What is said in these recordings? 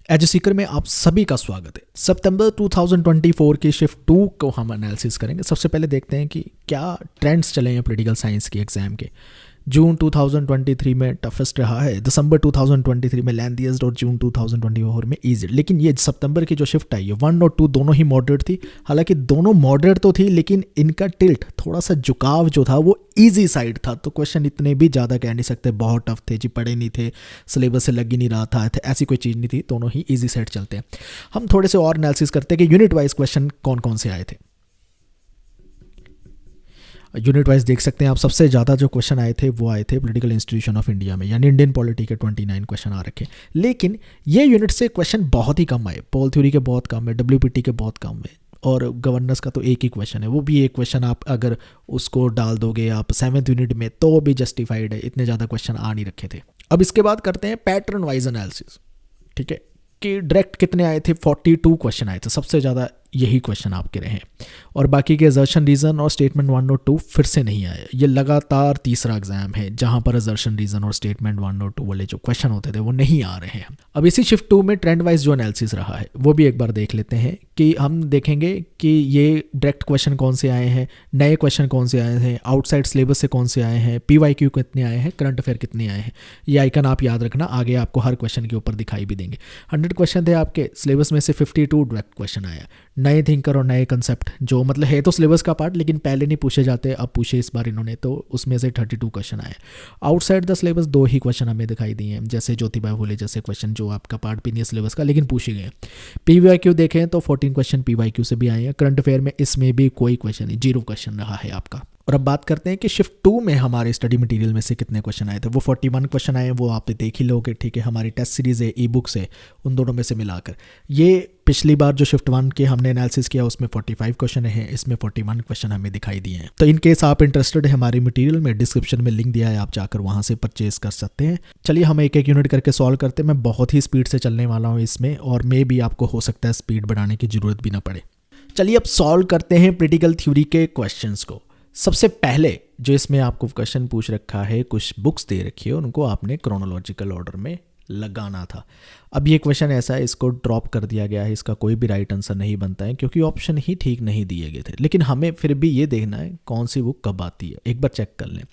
As Sikar में आप सभी का स्वागत है। सितंबर 2024 की शिफ्ट 2 को हम एनालिसिस करेंगे। सबसे पहले देखते हैं कि क्या ट्रेंड्स चले हैं पॉलिटिकल साइंस के एग्जाम के। जून 2023 में टफेस्ट रहा है, दिसंबर 2023 में लेंथीएस्ट और जून 2024 में ईजी। लेकिन ये सितंबर की जो शिफ्ट आई है 1 और 2 दोनों ही मॉडरेट थी। हालांकि दोनों मॉडरेट तो थी, लेकिन इनका टिल्ट थोड़ा सा झुकाव जो था वो ईजी साइड था। तो क्वेश्चन इतने भी ज़्यादा कह नहीं सकते बहुत टफ थे जी, पढ़े नहीं थे, सिलेबस से लग ही नहीं रहा था, ऐसी कोई चीज़ नहीं थी। दोनों ही ईजी साइड चलते हैं। हम थोड़े से और एनालिसिस करते हैं कि यूनिट वाइज क्वेश्चन कौन कौन से आए थे। यूनिट वाइज देख सकते हैं आप, सबसे ज़्यादा जो क्वेश्चन आए थे वो आए थे पॉलिटिकल इंस्टीट्यूशन ऑफ इंडिया में, यानी इंडियन पॉलिटी के 29 क्वेश्चन आ रखे। लेकिन ये यूनिट से क्वेश्चन बहुत ही कम आए। पोल थ्योरी के बहुत कम है, डब्ल्यूपीटी के बहुत कम है, और गवर्नेंस का तो एक ही क्वेश्चन है। वो भी एक क्वेश्चन आप अगर उसको डाल दोगे आप 7th यूनिट में तो भी जस्टिफाइड है। इतने ज़्यादा क्वेश्चन आ नहीं रखे थे। अब इसके बाद करते हैं पैटर्न वाइज एनालिसिस। ठीक है कि डायरेक्ट कितने आए थे, 42 क्वेश्चन आए थे। सबसे ज़्यादा यही क्वेश्चन आपके रहे, और बाकी के असर्शन रीज़न और स्टेटमेंट 1 और 2 फिर से नहीं आए। ये लगातार तीसरा एग्जाम है जहां पर असर्शन रीज़न और स्टेटमेंट 1 और 2 वाले जो क्वेश्चन होते थे वो नहीं आ रहे हैं। अब इसी शिफ्ट 2 में ट्रेंड वाइज जो एनालिसिस रहा है वो भी एक बार देख लेते हैं कि हम देखेंगे कि ये डायरेक्ट क्वेश्चन कौन से आए हैं, नए क्वेश्चन कौन से आए हैं, आउटसाइड सिलेबस से कौन से आए हैं, PYQ कितने आए हैं, करंट अफेयर कितने आए हैं। ये आइकन आप याद रखना, आगे आपको हर क्वेश्चन के ऊपर दिखाई भी देंगे। 100 क्वेश्चन थे आपके, सिलेबस में से 52 डायरेक्ट क्वेश्चन आया। नए थिंकर और नए कंसेप्ट जो मतलब है तो सिलेबस का पार्ट, लेकिन पहले नहीं पूछे जाते, अब पूछे इस बार इन्होंने, तो उसमें से 32 क्वेश्चन आए। Outside the syllabus 2 he question हमें दिखाई दिए हैं, जैसे ज्योतिबा फुले जैसे क्वेश्चन जो आपका पार्ट भी नहीं है सिलेबस का लेकिन पूछे गए। PYQ देखें तो 14 क्वेश्चन PYQ से भी आए हैं। करंट अफेयर में इसमें भी कोई क्वेश्चन नहीं, 0 क्वेश्चन रहा है आपका। और अब बात करते हैं कि शिफ्ट 2 में हमारे स्टडी मटेरियल में से कितने क्वेश्चन आए थे। वो 41 क्वेश्चन आए, वो आप देख ही लोगे। ठीक है, हमारी टेस्ट सीरीज़ है, ई बुक्स है, उन दोनों में से मिलाकर ये पिछली बार जो शिफ्ट 1 के हमने एनालिसिस किया उसमें 45 क्वेश्चन है, इसमें 41 क्वेश्चन हमें दिखाई दिए हैं। तो इन केस आप इंटरेस्टेड है हमारे मटेरियल में, डिस्क्रिप्शन में लिंक दिया है, आप जाकर वहाँ से परचेज कर सकते हैं। चलिए हम एक एक यूनिट करके सॉल्व करते हैं। मैं बहुत ही स्पीड से चलने वाला हूँ इसमें, और मे भी आपको हो सकता है स्पीड बढ़ाने की ज़रूरत भी ना पड़े। चलिए अब सॉल्व करते हैं पॉलिटिकल थ्योरी के क्वेश्चंस को। सबसे पहले जो इसमें आपको क्वेश्चन पूछ रखा है, कुछ बुक्स दे रखी है, उनको आपने क्रोनोलॉजिकल ऑर्डर में लगाना था। अब ये क्वेश्चन ऐसा है, इसको ड्रॉप कर दिया गया है, इसका कोई भी राइट आंसर नहीं बनता है क्योंकि ऑप्शन ही ठीक नहीं दिए गए थे। लेकिन हमें फिर भी ये देखना है कौन सी बुक कब आती है, एक बार चेक कर लें।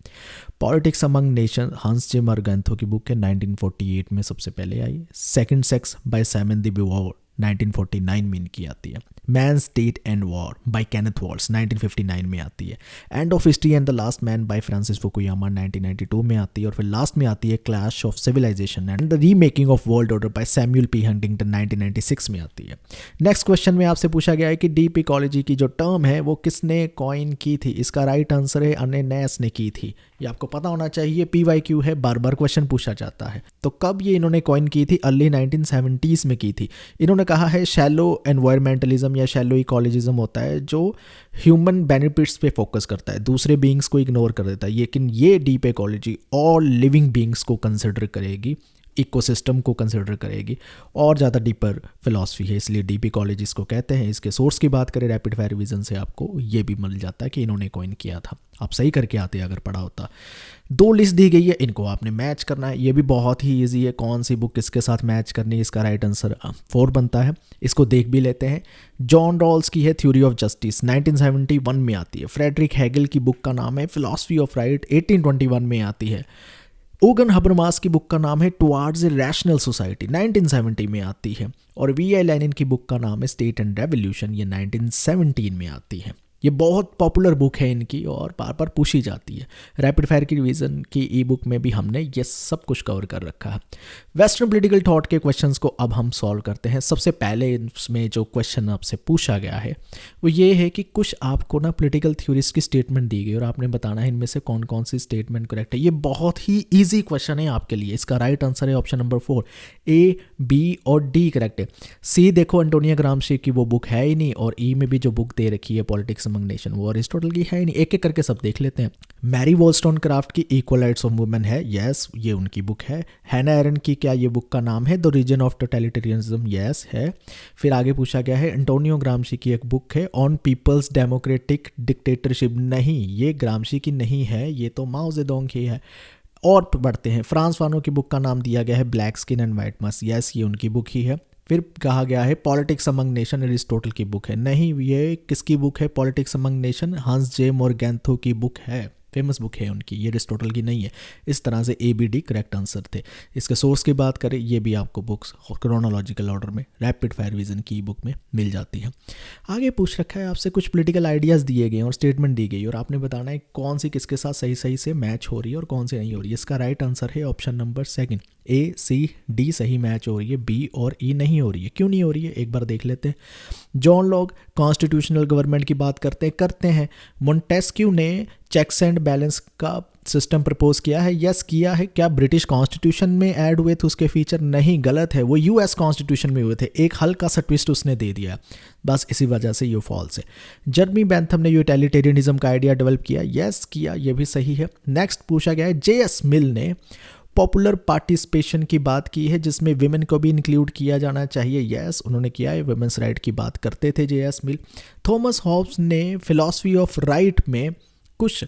पॉलिटिक्स अमंग नेशन हंस जे मर्गेंथो की बुक है, 1948 में सबसे पहले आई। Second sex by Simon de Beauvoir 1949 में इनकी आती है। Man state and war by Kenneth Waltz 1959 में आती है। End of history and the last man by Francis Fukuyama 1992 में आती है। और फिर लास्ट में आती है clash of civilization and the remaking of world order by Samuel P. Huntington 1996 में आती है। नेक्स्ट क्वेश्चन में आपसे पूछा गया है कि डीप इकोलॉजी की जो टर्म है वो किसने कॉइन की थी। इसका राइट आंसर है अर्नेनेस ने की थी। ये आपको पता होना चाहिए, PYQ है, बार बार क्वेश्चन पूछा जाता है। तो कब ये इन्होंने कॉइन की थी? अर्ली 1970s में की थी। इन्होंने कहा है शैलो एनवायरमेंटलिज्म या शैलो इकोलॉजिज्म होता है जो ह्यूमन बेनिफिट्स पे फोकस करता है, दूसरे बीइंग्स को इग्नोर कर देता है। लेकिन ये deep ecology all living beings को कंसिडर करेगी, इकोसिस्टम को कंसिडर करेगी, और ज़्यादा डीपर फिलॉसफी है, इसलिए डीप इकोलॉजी इसको कहते हैं। इसके सोर्स की बात करें रैपिड फायर रिवीजन से आपको ये भी मिल जाता है कि इन्होंने कॉइन किया था। आप सही करके आते अगर पढ़ा होता। 2 लिस्ट दी गई है, इनको आपने मैच करना है। ये भी बहुत ही ईजी है, कौन सी बुक किसके साथ मैच करनी है, इसका राइट आंसर 4 बनता है। इसको देख भी लेते हैं। जॉन रॉल्स की है थ्योरी ऑफ जस्टिस, 1971 में आती है। फ्रेडरिक हेगल की बुक का नाम है फिलॉसफी ऑफ राइट, 1821 में आती है। ओगन हबरमास की बुक का नाम है टुवार्ड्स ए रैशनल सोसाइटी, 1970 में आती है। और VI लेनिन की बुक का नाम है स्टेट एंड रेवोल्यूशन, ये 1917 में आती है। ये बहुत पॉपुलर बुक है इनकी और बार बार पूछी जाती है। रैपिड फायर की रिवीजन की ई बुक में भी हमने ये सब कुछ कवर कर रखा है। वेस्टर्न पॉलिटिकल थॉट के क्वेश्चंस को अब हम सॉल्व करते हैं। सबसे पहले इसमें जो क्वेश्चन आपसे पूछा गया है वो ये है कि कुछ आपको ना पॉलिटिकल थ्योरीज की स्टेटमेंट दी गई और आपने बताना है इनमें से कौन कौन सी स्टेटमेंट करेक्ट है। ये बहुत ही ईजी क्वेश्चन है आपके लिए। इसका राइट आंसर है ऑप्शन नंबर 4, A, B और D करेक्ट है। C देखो एंटोनियो ग्राम्शी की वो बुक है ही नहीं, और E में भी जो बुक दे रखी है पॉलिटिक्स अमंग नेशन वो अरिस्टोटल की है ही नहीं। एक एक करके सब देख लेते हैं। मैरी वॉलस्टोनक्राफ्ट की इक्वल राइट्स ऑफ वुमेन है, यस ये उनकी बुक है। हैना एरेंट की क्या ये बुक का नाम है the reason of totalitarianism, yes है। फिर आगे पूछा गया है एंटोनियो ग्राम्शी की एक बुक है ऑन पीपल्स डेमोक्रेटिक डिक्टेटरशिप, नहीं ये ग्राम्शी की नहीं है, ये तो माओ जेडोंग की है। और बढ़ते हैं, फ्रांस फानो की बुक का नाम दिया गया है black skin and white Musk, yes ये उनकी बुक ही है। फिर कहा गया है पॉलिटिक्स अमंग नेशन एरिस्टोटल की बुक है। नहीं, ये किसकी बुक है? पॉलिटिक्स अमंग नेशन हंस जे मोरगैंथो की बुक है, फेमस बुक है उनकी, ये एरिस्टोटल की नहीं है। इस तरह से ABD करेक्ट आंसर थे। इसके सोर्स की बात करें, ये भी आपको बुक्स क्रोनोलॉजिकल ऑर्डर में रैपिड फायर विजन की बुक में मिल जाती है। आगे पूछ रखा है आपसे, कुछ पॉलिटिकल आइडियाज़ दिए गए और स्टेटमेंट दी गई और आपने बताना है कौन सी किसके साथ सही सही से मैच हो रही है और कौन सी नहीं हो रही है। इसका राइट आंसर है option number second, A, C, D सही मैच हो रही है, B और E नहीं हो रही है। क्यों नहीं हो रही है, एक बार देख लेते हैं। जॉन लॉक कॉन्स्टिट्यूशनल गवर्नमेंट की बात करते हैं। मोंटेस्क्यू ने चेक्स एंड बैलेंस का सिस्टम प्रपोज किया है, यस किया है। क्या ब्रिटिश कॉन्स्टिट्यूशन में ऐड हुए थे उसके फीचर? नहीं, गलत है, वो US कॉन्स्टिट्यूशन में हुए थे। एक हल्का सा ट्विस्ट उसने दे दिया, बस इसी वजह से ये फॉल्स है। जर्मी बेंथम ने यूटिलिटेरियनिज्म का आइडिया डेवलप किया, यस किया, ये भी सही है। नेक्स्ट पूछा गया है, JS मिल ने पॉपुलर पार्टिसिपेशन की बात की है जिसमें विमेन को भी इंक्लूड किया जाना चाहिए, यस उन्होंने किया है, वुमेन्स राइट की बात करते थे JS मिल। थॉमस हॉब्स ने फिलॉसफी ऑफ राइट में कुछ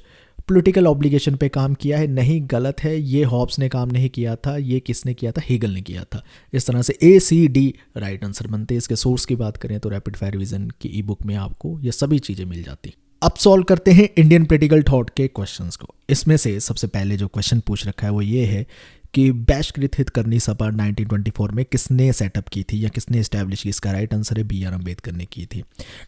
पॉलिटिकल ऑब्लिगेशन पे काम किया है, नहीं गलत है, ये हॉब्स ने काम नहीं किया था, ये किसने किया था? हेगल ने किया था। इस तरह से ACD राइट आंसर बनते हैं। इसके सोर्स की बात करें तो रैपिड फायर विजन की ई बुक में आपको ये सभी चीज़ें मिल जाती। अब सॉल्व करते हैं इंडियन पॉलिटिकल थॉट के क्वेश्चंस को। इसमें से सबसे पहले जो क्वेश्चन पूछ रखा है वो ये है कि बहिष्कृत हितकर्मी सभा 1924 में किसने सेटअप की थी या किसने इस्टेब्लिश की? इसका राइट आंसर है BR अम्बेडकर ने की थी।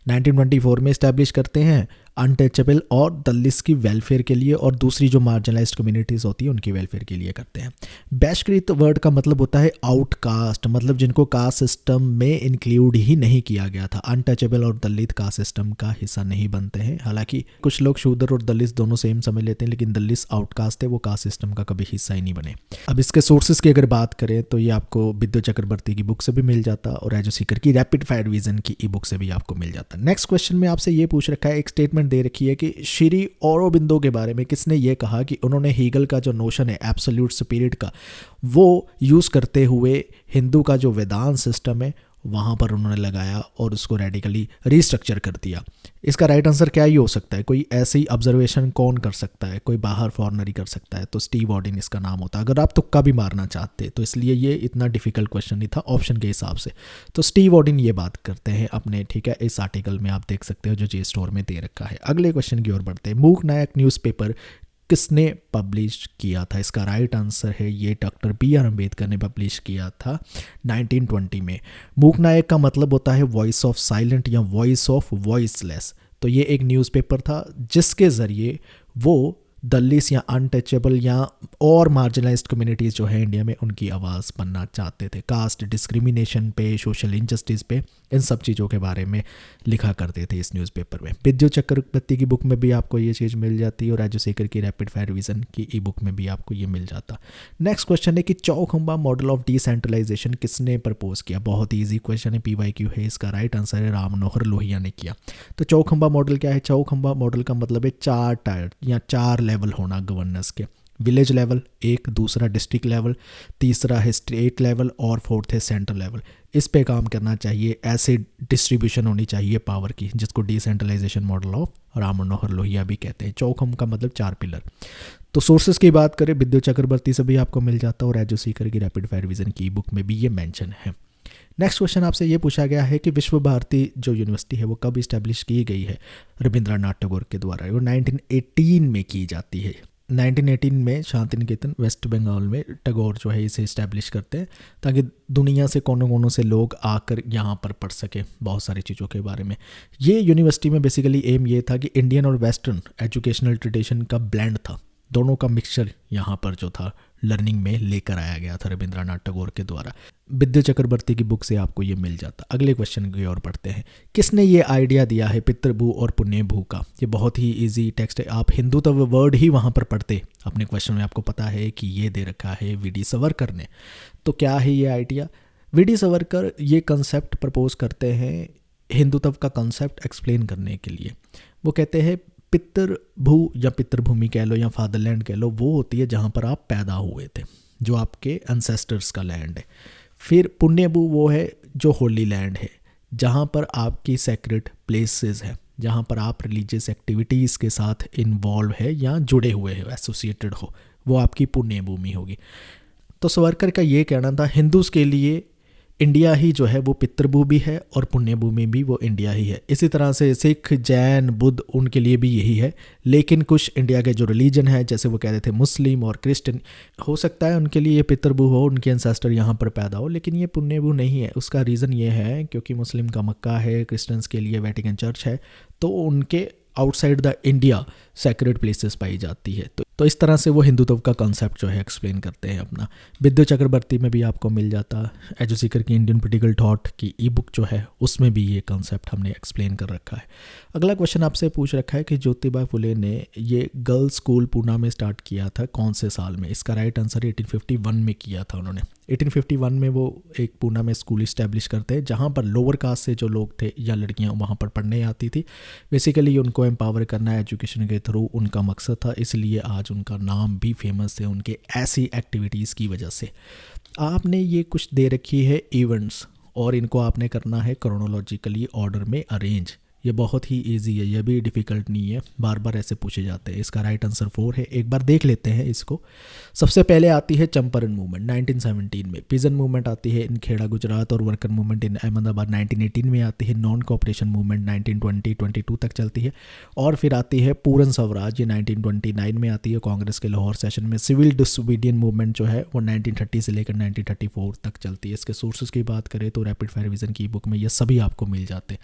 1924 में इस्टेब्लिश करते हैं अनटचेबल और दलित्स की वेलफेयर के लिए, और दूसरी जो मार्जिनलाइज्ड कम्युनिटीज़ होती है उनकी वेलफेयर के लिए करते हैं। बहिष्कृत वर्ड का मतलब होता है आउटकास्ट, मतलब जिनको कास्ट सिस्टम में इंक्लूड ही नहीं किया गया था। अनटचेबल और दलित कास्ट सिस्टम का हिस्सा नहीं बनते हैं। हालांकि कुछ लोग शूद्र और दलित दोनों सेम समझ लेते हैं, लेकिन दलित आउटकास्ट है, वो कास्ट सिस्टम का कभी हिस्सा ही नहीं बने। अब इसके सोर्सेज की अगर बात करें तो ये आपको विद्या चक्रवर्ती की बुक से भी मिल जाता और एजो सीकर की रैपिड फायर विजन की ई बुक से भी आपको मिल जाता। नेक्स्ट क्वेश्चन में आपसे ये पूछ रखा है, एक स्टेटमेंट दे रखी है कि श्री औरोबिंदो के बारे में किसने ये कहा कि उन्होंने हीगल का जो नोशन है एब्सोल्यूट स्पिरिट का, वो यूज़ करते हुए हिंदू का जो वेदांत सिस्टम है वहाँ पर उन्होंने लगाया और उसको रेडिकली रीस्ट्रक्चर कर दिया। इसका राइट आंसर क्या ही हो सकता है? कोई ऐसी ऑब्जर्वेशन कौन कर सकता है? कोई बाहर फॉरनर ही कर सकता है, तो स्टीव ऑडिन इसका नाम होता है। अगर आप तुक्का भी मारना चाहते तो इसलिए ये इतना डिफिकल्ट क्वेश्चन नहीं था ऑप्शन के हिसाब से। तो स्टीव ऑडिन ये बात करते हैं अपने, ठीक है, इस आर्टिकल में आप देख सकते हो जो जे स्टोर में दे रखा है। अगले क्वेश्चन की ओर बढ़ते हैं। मूक नायक न्यूज़पेपर किसने पब्लिश किया था? इसका राइट आंसर है ये डॉक्टर BR अम्बेडकर ने पब्लिश किया था 1920 में। मूक नायक का मतलब होता है वॉइस ऑफ साइलेंट या वॉइस ऑफ वॉइसलेस। तो ये एक न्यूज़पेपर था जिसके ज़रिए वो दलित या अनटचेबल या और मार्जिनलाइज्ड कम्युनिटीज़ जो है इंडिया में उनकी आवाज़ बनना चाहते थे। कास्ट डिस्क्रिमिनेशन पे, सोशल इंजस्टिस पे, इन सब चीज़ों के बारे में लिखा करते थे इस न्यूज़पेपर में। विद्या चक्रवर्ती की बुक में भी आपको ये चीज़ मिल जाती है और राजू शेखर की रैपिड फायर विजन की ई बुक में भी आपको ये मिल जाता। नेक्स्ट क्वेश्चन है कि चौखंबा मॉडल ऑफ डिसेंट्रलाइजेशन किसने प्रपोज किया? बहुत ईजी क्वेश्चन है, PYQ है। इसका राइट आंसर है राम मनोहर लोहिया ने किया। तो चौखंबा मॉडल क्या है? चौखंबा मॉडल का मतलब है 4 टायर या 4 लेवल होना गवर्नेंस के। विलेज लेवल एक, दूसरा डिस्ट्रिक्ट लेवल, तीसरा है स्टेट लेवल और फोर्थ है सेंट्रल लेवल। इस पे काम करना चाहिए, ऐसे डिस्ट्रीब्यूशन होनी चाहिए पावर की, जिसको decentralisation model of Ram Manohar Lohia भी कहते हैं। चौखम का मतलब 4 पिलर। तो सोर्सेज की बात करें, विद्या चक्रवर्ती से भी आपको मिल जाता है और एजो सीकर की रैपिड फायर विजन की बुक में भी ये मेंशन है। नेक्स्ट क्वेश्चन आपसे ये पूछा गया है कि विश्व भारती जो यूनिवर्सिटी है वो कब इस्टेब्लिश की गई है? रविंद्रनाथ टैगोर के द्वारा। वो 1918 में की जाती है। 1918 में शांति निकेतन वेस्ट बंगाल में टैगोर जो है इसे इस्टेब्लिश करते हैं ताकि दुनिया से कोनों कोनों से लोग आकर यहाँ पर पढ़ सके बहुत सारी चीज़ों के बारे में। ये यूनिवर्सिटी में बेसिकली एम ये था कि इंडियन और वेस्टर्न एजुकेशनल ट्रेडिशन का ब्लेंड था, दोनों का मिक्सचर यहाँ पर जो था लर्निंग में लेकर आया गया था रविंद्रनाथ टैगोर के द्वारा। विद्या चक्रवर्ती की बुक से आपको ये मिल जाता। अगले क्वेश्चन की ओर बढ़ते हैं। किसने ये आइडिया दिया है पितृभू और पुण्यभू का? ये बहुत ही इजी टेक्स्ट है, आप हिंदुत्व वर्ड ही वहाँ पर पढ़ते अपने क्वेश्चन में आपको पता है कि ये दे रखा है VD सावरकर ने। तो क्या है ये आइडिया? VD सावरकर ये कंसेप्ट प्रपोज करते हैं हिंदुत्व का कंसेप्ट एक्सप्लेन करने के लिए। वो कहते हैं पितृभू या पितृभूमि कह लो या फादरलैंड कह लो, वो होती है जहाँ पर आप पैदा हुए थे, जो आपके एंसेस्टर्स का लैंड है। फिर पुण्यभू वो है जो होली लैंड है, जहाँ पर आपकी सेक्रेट प्लेसेस है, जहाँ पर आप रिलीजियस एक्टिविटीज़ के साथ इन्वॉल्व है या जुड़े हुए हो, एसोसिएटेड हो, वो आपकी पुण्य भूमि होगी। तो सावरकर का ये कहना था हिंदूज़ के लिए इंडिया ही जो है वो पितृभूमि है और पुण्यभूमि भी वो इंडिया ही है। इसी तरह से सिख, जैन, बुद्ध उनके लिए भी यही है। लेकिन कुछ इंडिया के जो रिलीजन है, जैसे वो कह रहे थे मुस्लिम और क्रिश्चियन, हो सकता है उनके लिए ये पितृभू हो, उनके एंसेस्टर यहाँ पर पैदा हो, लेकिन ये पुण्यभू नहीं है। उसका रीज़न ये है क्योंकि मुस्लिम का मक्का है, क्रिश्चियंस के लिए वेटिकन चर्च है, तो उनके outside the India sacred places पाई जाती है। तो इस तरह से वो हिंदुत्व का कॉन्सेप्ट जो है एक्सप्लेन करते हैं अपना। विद्या चक्रवर्ती में भी आपको मिल जाता, एजू सीकर की इंडियन पोलिटिकल थॉट की ई बुक जो है उसमें भी ये कॉन्सेप्ट हमने एक्सप्लेन कर रखा है। अगला क्वेश्चन आपसे पूछ रखा है कि ज्योतिबा फुले ने ये गर्ल्स स्कूल पूना में स्टार्ट किया था कौन से साल में? इसका राइट आंसर 1851 में किया था उन्होंने। 1851 में वो एक पूना में स्कूल इस्टेब्लिश करते हैं जहाँ पर लोअर कास्ट से जो लोग थे या लड़कियाँ वहाँ पर पढ़ने आती थी। बेसिकली उनको एम्पावर करना एजुकेशन के थ्रू उनका मकसद था, इसलिए आज उनका नाम भी फेमस है उनके ऐसी एक्टिविटीज़ की वजह से। आपने ये कुछ दे रखी है इवेंट्स और इनको आपने करना है क्रोनोलॉजिकली ऑर्डर में अरेंज। ये बहुत ही इजी है, ये भी डिफ़िकल्ट नहीं है, बार बार ऐसे पूछे जाते हैं। इसका राइट आंसर 4 है। एक बार देख लेते हैं इसको। सबसे पहले आती है चंपारण मूवमेंट 1917 में, पिजन मूवमेंट आती है इन खेड़ा गुजरात और वर्कर मूवमेंट इन अहमदाबाद 1918 में आती है, नॉन कोऑपरेशन मूवमेंट 1920-22 तक चलती है, और फिर आती है पूर्ण स्वराज, ये 1929 में आती है कांग्रेस के लाहौर सेशन में। सिविल डिसोबीडियंट मूवमेंट जो है वो 1930 से लेकर 1934 तक चलती है। इसके सोर्सेज की बात करें तो रैपिड फायर विजन की बुक में ये सभी आपको मिल जाते हैं।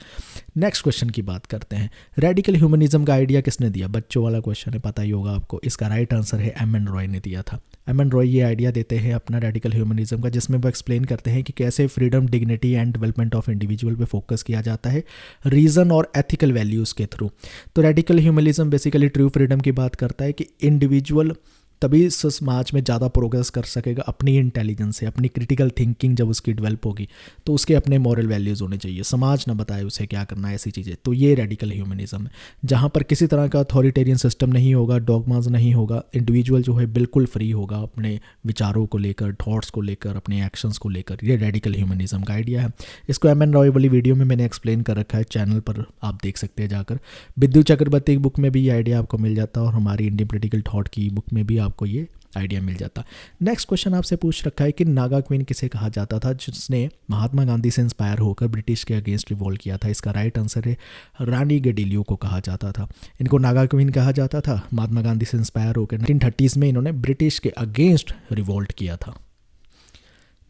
नेक्स्ट क्वेश्चन की बात करते हैं। रेडिकल ह्यूमनिज्म का आइडिया किसने दिया? बच्चों वाला क्वेश्चन है, पता ही होगा आपको। इसका राइट आंसर है एम एन रॉय ने दिया था। एम एन रॉय ये आइडिया देते हैं अपना रेडिकल ह्यूमनिज्म का, जिसमें वो एक्सप्लेन करते हैं कि कैसे freedom, dignity and development of individual पे फोकस किया जाता है रीजन और एथिकल वैल्यूज़ के थ्रू। तो radical humanism basically true freedom की बात करता है कि इंडिविजुअल तभी समाज में ज़्यादा प्रोग्रेस कर सकेगा अपनी इंटेलिजेंस से, अपनी क्रिटिकल थिंकिंग जब उसकी डेवलप होगी तो उसके अपने मॉरल वैल्यूज़ होने चाहिए, समाज ना बताए उसे क्या करना है, ऐसी चीज़ें। तो ये रेडिकल ह्यूमनिज्म है जहाँ पर किसी तरह का अथॉरिटेरियन सिस्टम नहीं होगा, डॉगमाज नहीं होगा, इंडिविजुअल जो है बिल्कुल फ्री होगा अपने विचारों को लेकर, थॉट्स को लेकर, अपने एक्शंस को लेकर। ये रेडिकल ह्यूमनिज्म का आइडिया है। इसको एम एन रॉय वाली वीडियो में मैंने एक्सप्लेन कर रखा है, चैनल पर आप देख सकते हैं जाकर। विद्या चक्रवर्ती की बुक में भी ये आइडिया आपको मिल जाता है और हमारी इंडियन पोलिटिकल थॉट की बुक में भी आपको ये आइडिया मिल जाता। नेक्स्ट क्वेश्चन आपसे पूछ रखा है कि नागा क्वीन किसे कहा जाता था जिसने महात्मा गांधी से इंस्पायर होकर ब्रिटिश के अगेंस्ट रिवॉल्ट किया था? इसका राइट आंसर है रानी गेडिलियो को कहा जाता था। इनको नागा क्वीन कहा जाता था। महात्मा गांधी से इंस्पायर होकर 1930s में इन्होंने ब्रिटिश के अगेंस्ट रिवॉल्ट किया था।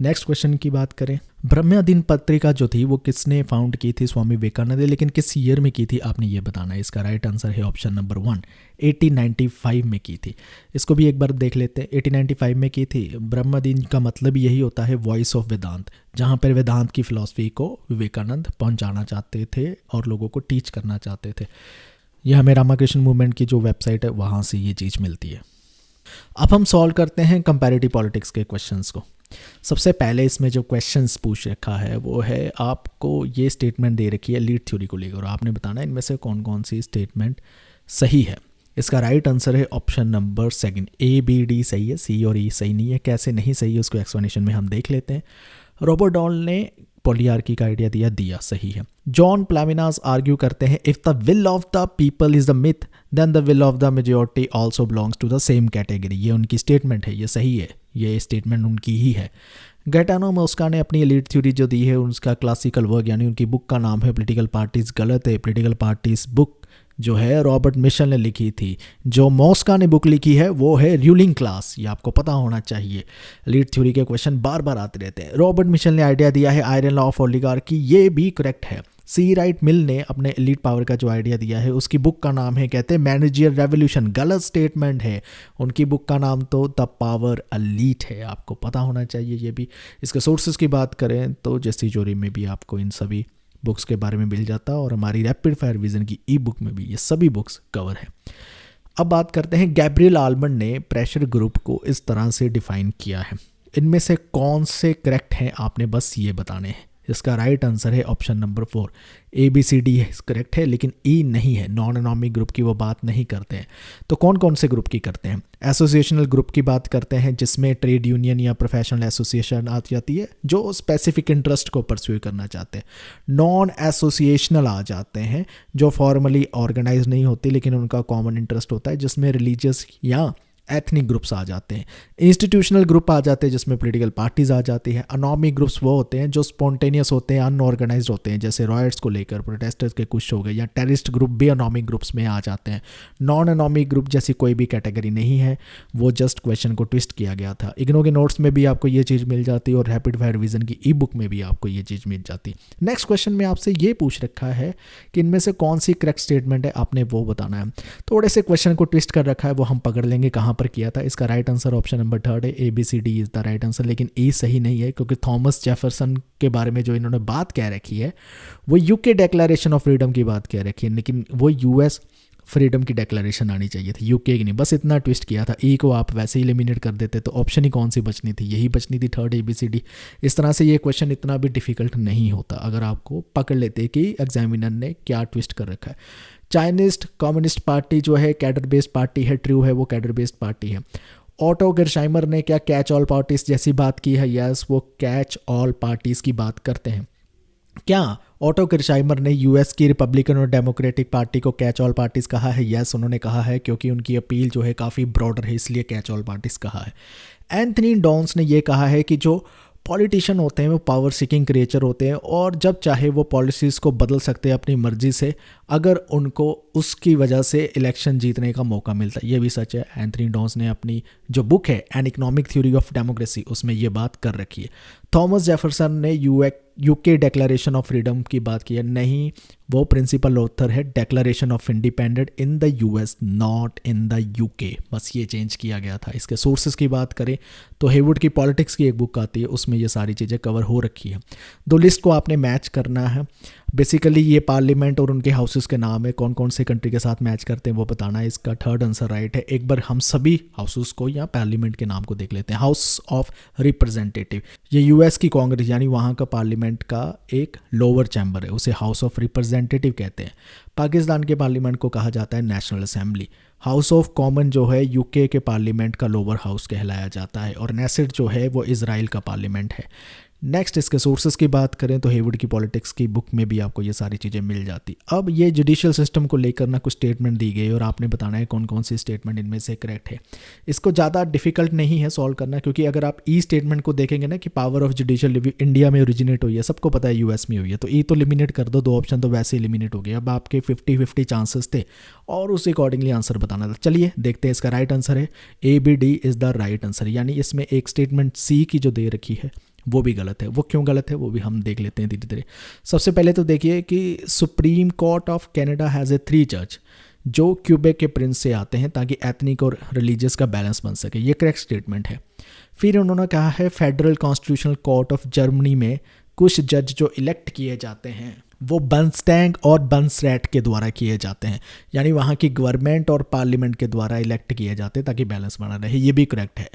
नेक्स्ट क्वेश्चन की बात करें, ब्रह्म दिन पत्रिका जो थी वो किसने फाउंड की थी? स्वामी विवेकानंद ने। लेकिन किस ईयर में की थी आपने ये बताना है। इसका राइट आंसर है ऑप्शन नंबर 1, 1895 में की थी। इसको भी एक बार देख लेते हैं। 1895 में की थी। ब्रह्म दिन का मतलब यही होता है वॉइस ऑफ वेदांत, जहाँ पर वेदांत की फिलॉसफी को विवेकानंद पहुँचाना चाहते थे और लोगों को टीच करना चाहते थे। यह हमें रामाकृष्ण मूवमेंट की जो वेबसाइट है वहाँ से ये चीज़ मिलती है। अब हम सॉल्व करते हैं कंपैरेटिव पॉलिटिक्स के क्वेश्चंस को। सबसे पहले इसमें जो क्वेश्चंस पूछ रखा है वो है, आपको ये स्टेटमेंट दे रखी है लीड थ्योरी को लेकर और आपने बताना है इनमें से कौन कौन सी स्टेटमेंट सही है। इसका राइट आंसर है option number 2, A, B, D सही है, C और E सही नहीं है। कैसे नहीं सही है उसको एक्सप्लेनेशन में हम देख लेते हैं। रॉबर्ट डॉल ने पॉलीआर्की का आइडिया दिया सही है। जॉन प्लाविनास आर्ग्यू करते हैं if the will of the people is the myth then the will of the majority also belongs to the same category. ये उनकी स्टेटमेंट है, ये सही है, ये स्टेटमेंट उनकी ही है। गैटानो मोस्का ने अपनी एलीट थ्योरी जो दी है उसका क्लासिकल वर्क यानी उनकी बुक का नाम है पॉलिटिकल पार्टीज गलत है। पॉलिटिकल पार्टीज बुक जो है रॉबर्ट मिशेल ने लिखी थी। जो मोस्का ने बुक लिखी है वो है रूलिंग क्लास, ये आपको पता होना चाहिए। लीड थ्योरी के क्वेश्चन बार बार आते रहते हैं। रॉबर्ट मिशेल ने आइडिया दिया है आयरन लॉ ऑफ ओलिगार्की, ये भी करेक्ट है। सी राइट मिल ने अपने एलीट पावर का जो आइडिया दिया है उसकी बुक का नाम है कहते हैं मैनेजियर रेवोल्यूशन, गलत स्टेटमेंट है। उनकी बुक का नाम तो द पावर एलीट है, आपको पता होना चाहिए ये भी। इसके सोर्सेज की बात करें तो जस्सी जोरी में भी आपको इन सभी बुक्स के बारे में मिल जाता और हमारी रैपिड फायर विजन की ई बुक में भी ये सभी बुक्स कवर है। अब बात करते हैं, गैब्रियल आल्मंड ने प्रेशर ग्रुप को इस तरह से डिफाइन किया है। इनमें से कौन से करेक्ट हैं आपने बस ये बताने हैं। इसका राइट आंसर है ऑप्शन नंबर 4, ABCD करेक्ट है लेकिन E नहीं है। नॉन एनॉमिक ग्रुप की वो बात नहीं करते हैं। तो कौन कौन से ग्रुप की करते हैं? एसोसिएशनल ग्रुप की बात करते हैं जिसमें ट्रेड यूनियन या प्रोफेशनल एसोसिएशन आ जाती है जो स्पेसिफिक इंटरेस्ट को परस्यू करना चाहते हैं। नॉन एसोसिएशनल आ जाते हैं जो फॉर्मली ऑर्गेनाइज नहीं होती लेकिन उनका कॉमन इंटरेस्ट होता है, जिसमें रिलीजियस या एथनिक ग्रुप्स आ जाते हैं, इंस्टीट्यूशनल ग्रुप आ जाते हैं जिसमें पॉलिटिकल पार्टीज आ जाती हैं, अनॉर्मी ग्रुप्स वो होते हैं जो स्पॉन्टेनियस होते हैं, अनऑर्गेनाइज्ड होते हैं, जैसे रॉयट्स को लेकर प्रोटेस्टर्स के कुछ हो गए, या टेररिस्ट ग्रुप भी अनॉर्मिक ग्रुप्स में आ जाते हैं। नॉन अनॉर्मिक ग्रुप जैसी कोई भी कैटेगरी नहीं है, वो जस्ट क्वेश्चन को ट्विस्ट किया गया था। इग्नो के नोट्स में भी आपको ये चीज़ मिल जाती है और रैपिड फायर रिवीजन की ई बुक में भी आपको ये चीज़ मिल जाती है। नेक्स्ट क्वेश्चन में आपसे ये पूछ रखा है कि इनमें से कौन सी करेक्ट स्टेटमेंट है, आपने वो बताना है। थोड़े से क्वेश्चन को ट्विस्ट कर रखा है, वो हम पकड़ लेंगे कहाँ पर किया था। इसका राइट आंसर ऑप्शन नंबर 3 है, ABCD is the right answer. लेकिन ए सही नहीं है, क्योंकि थॉमस जेफरसन के बारे में जो इन्होंने बात कह रखी है वो यूके डिक्लेरेशन ऑफ फ्रीडम की बात कह रखी है, लेकिन वो US फ्रीडम की डिक्लेरेशन आनी चाहिए थी, यूके की नहीं। बस इतना ट्विस्ट किया था, ई को आप वैसे ही एलिमिनेट कर देते तो ऑप्शन ही कौन सी बचनी थी, यही बचनी थी 3rd ABCD। इस तरह से ये क्वेश्चन इतना भी डिफिकल्ट नहीं होता अगर आपको पकड़ लेते कि एग्जामिनर ने क्या ट्विस्ट कर रखा है। चाइनीज कम्युनिस्ट पार्टी जो है कैडर बेस्ड पार्टी है, ट्रू है, वो कैडर बेस्ड पार्टी है। ऑटो गर्शाइमर ने क्या कैच ऑल पार्टीज जैसी बात की है? यस, वो कैच ऑल पार्टीज की बात करते हैं। क्या ऑटो गर्शाइमर ने US की रिपब्लिकन और डेमोक्रेटिक पार्टी को कैच ऑल पार्टीज कहा है? यस, उन्होंने कहा है, क्योंकि उनकी अपील जो है काफ़ी ब्रॉडर है, इसलिए कैच ऑल पार्टीज कहा है। एंथनी डॉन्स ने यह कहा है कि जो पॉलिटिशियन होते हैं वो पावर सीकिंग क्रिएचर होते हैं और जब चाहे वो पॉलिसीज़ को बदल सकते हैं अपनी मर्जी से, अगर उनको उसकी वजह से इलेक्शन जीतने का मौका मिलता है। ये भी सच है। एंथनी डॉन्स ने अपनी जो बुक है an economic theory of democracy उसमें ये बात कर रखी है। थॉमस जेफरसन ने यूके डिक्लेरेशन ऑफ फ्रीडम की बात की है, नहीं, वो प्रिंसिपल ऑथर है declaration of independent in the US, not in the UK। बस ये चेंज किया गया था। इसके सोर्सेज की बात करें तो हेवुड की पॉलिटिक्स की एक बुक आती है, उसमें ये सारी चीज़ें कवर हो रखी है। दो लिस्ट को आपने मैच करना है। बेसिकली ये पार्लियामेंट और उनके हाउसेस के नाम है, कौन कौन से कंट्री के साथ मैच करते हैं वो बताना है। इसका 3rd आंसर राइट है। एक बार हम सभी हाउसेस को या पार्लियामेंट के नाम को देख लेते हैं। हाउस ऑफ रिप्रेजेंटेटिव, ये US की कांग्रेस यानी वहाँ का पार्लियामेंट का एक लोअर चैम्बर है, उसे हाउस ऑफ रिप्रेजेंटेटिव कहते हैं। पाकिस्तान के पार्लियामेंट को कहा जाता है national assembly. House of common जो है UK के पार्लियामेंट का लोअर हाउस कहलाया जाता है, और नेसेट जो है वो इजराइल का पार्लियामेंट है। नेक्स्ट इसके सोर्सेज की बात करें तो हेवुड की पॉलिटिक्स की बुक में भी आपको ये सारी चीज़ें मिल जाती। अब ये जुडिशियल सिस्टम को लेकर ना कुछ स्टेटमेंट दी गई और आपने बताना है कौन कौन सी स्टेटमेंट इनमें से करेक्ट है। इसको ज़्यादा डिफिकल्ट नहीं है सॉल्व करना, क्योंकि अगर आप ई स्टेटमेंट को देखेंगे ना कि power of judicial review India में ओरिजिनेट हुई है, सबको पता है US में हुई है, तो ई तो एलिमिनेट कर दो, 2 ऑप्शन तो वैसे एलिमिनेट हो गए। अब आपके 50-50 चांसेस थे और उस अकॉर्डिंगली आंसर बताना था। चलिए देखते हैं। इसका राइट आंसर है ABD is the right answer, यानी इसमें एक स्टेटमेंट C की जो दे रखी है वो भी गलत है। वो क्यों गलत है वो भी हम देख लेते हैं धीरे धीरे। सबसे पहले तो देखिए कि supreme court of Canada has a 3 जज जो क्यूबेक के प्रिंस से आते हैं ताकि एथनिक और रिलीजियस का बैलेंस बन सके, ये करेक्ट स्टेटमेंट है। फिर उन्होंने कहा है federal constitutional court of Germany में कुछ जज जो इलेक्ट किए जाते हैं वो बंस्टैंग और बंसरैट के द्वारा किए जाते हैं, यानी वहाँ की गवर्नमेंट और पार्लियामेंट के द्वारा इलेक्ट किए जाते हैं ताकि बैलेंस बना रहे, ये भी करेक्ट है।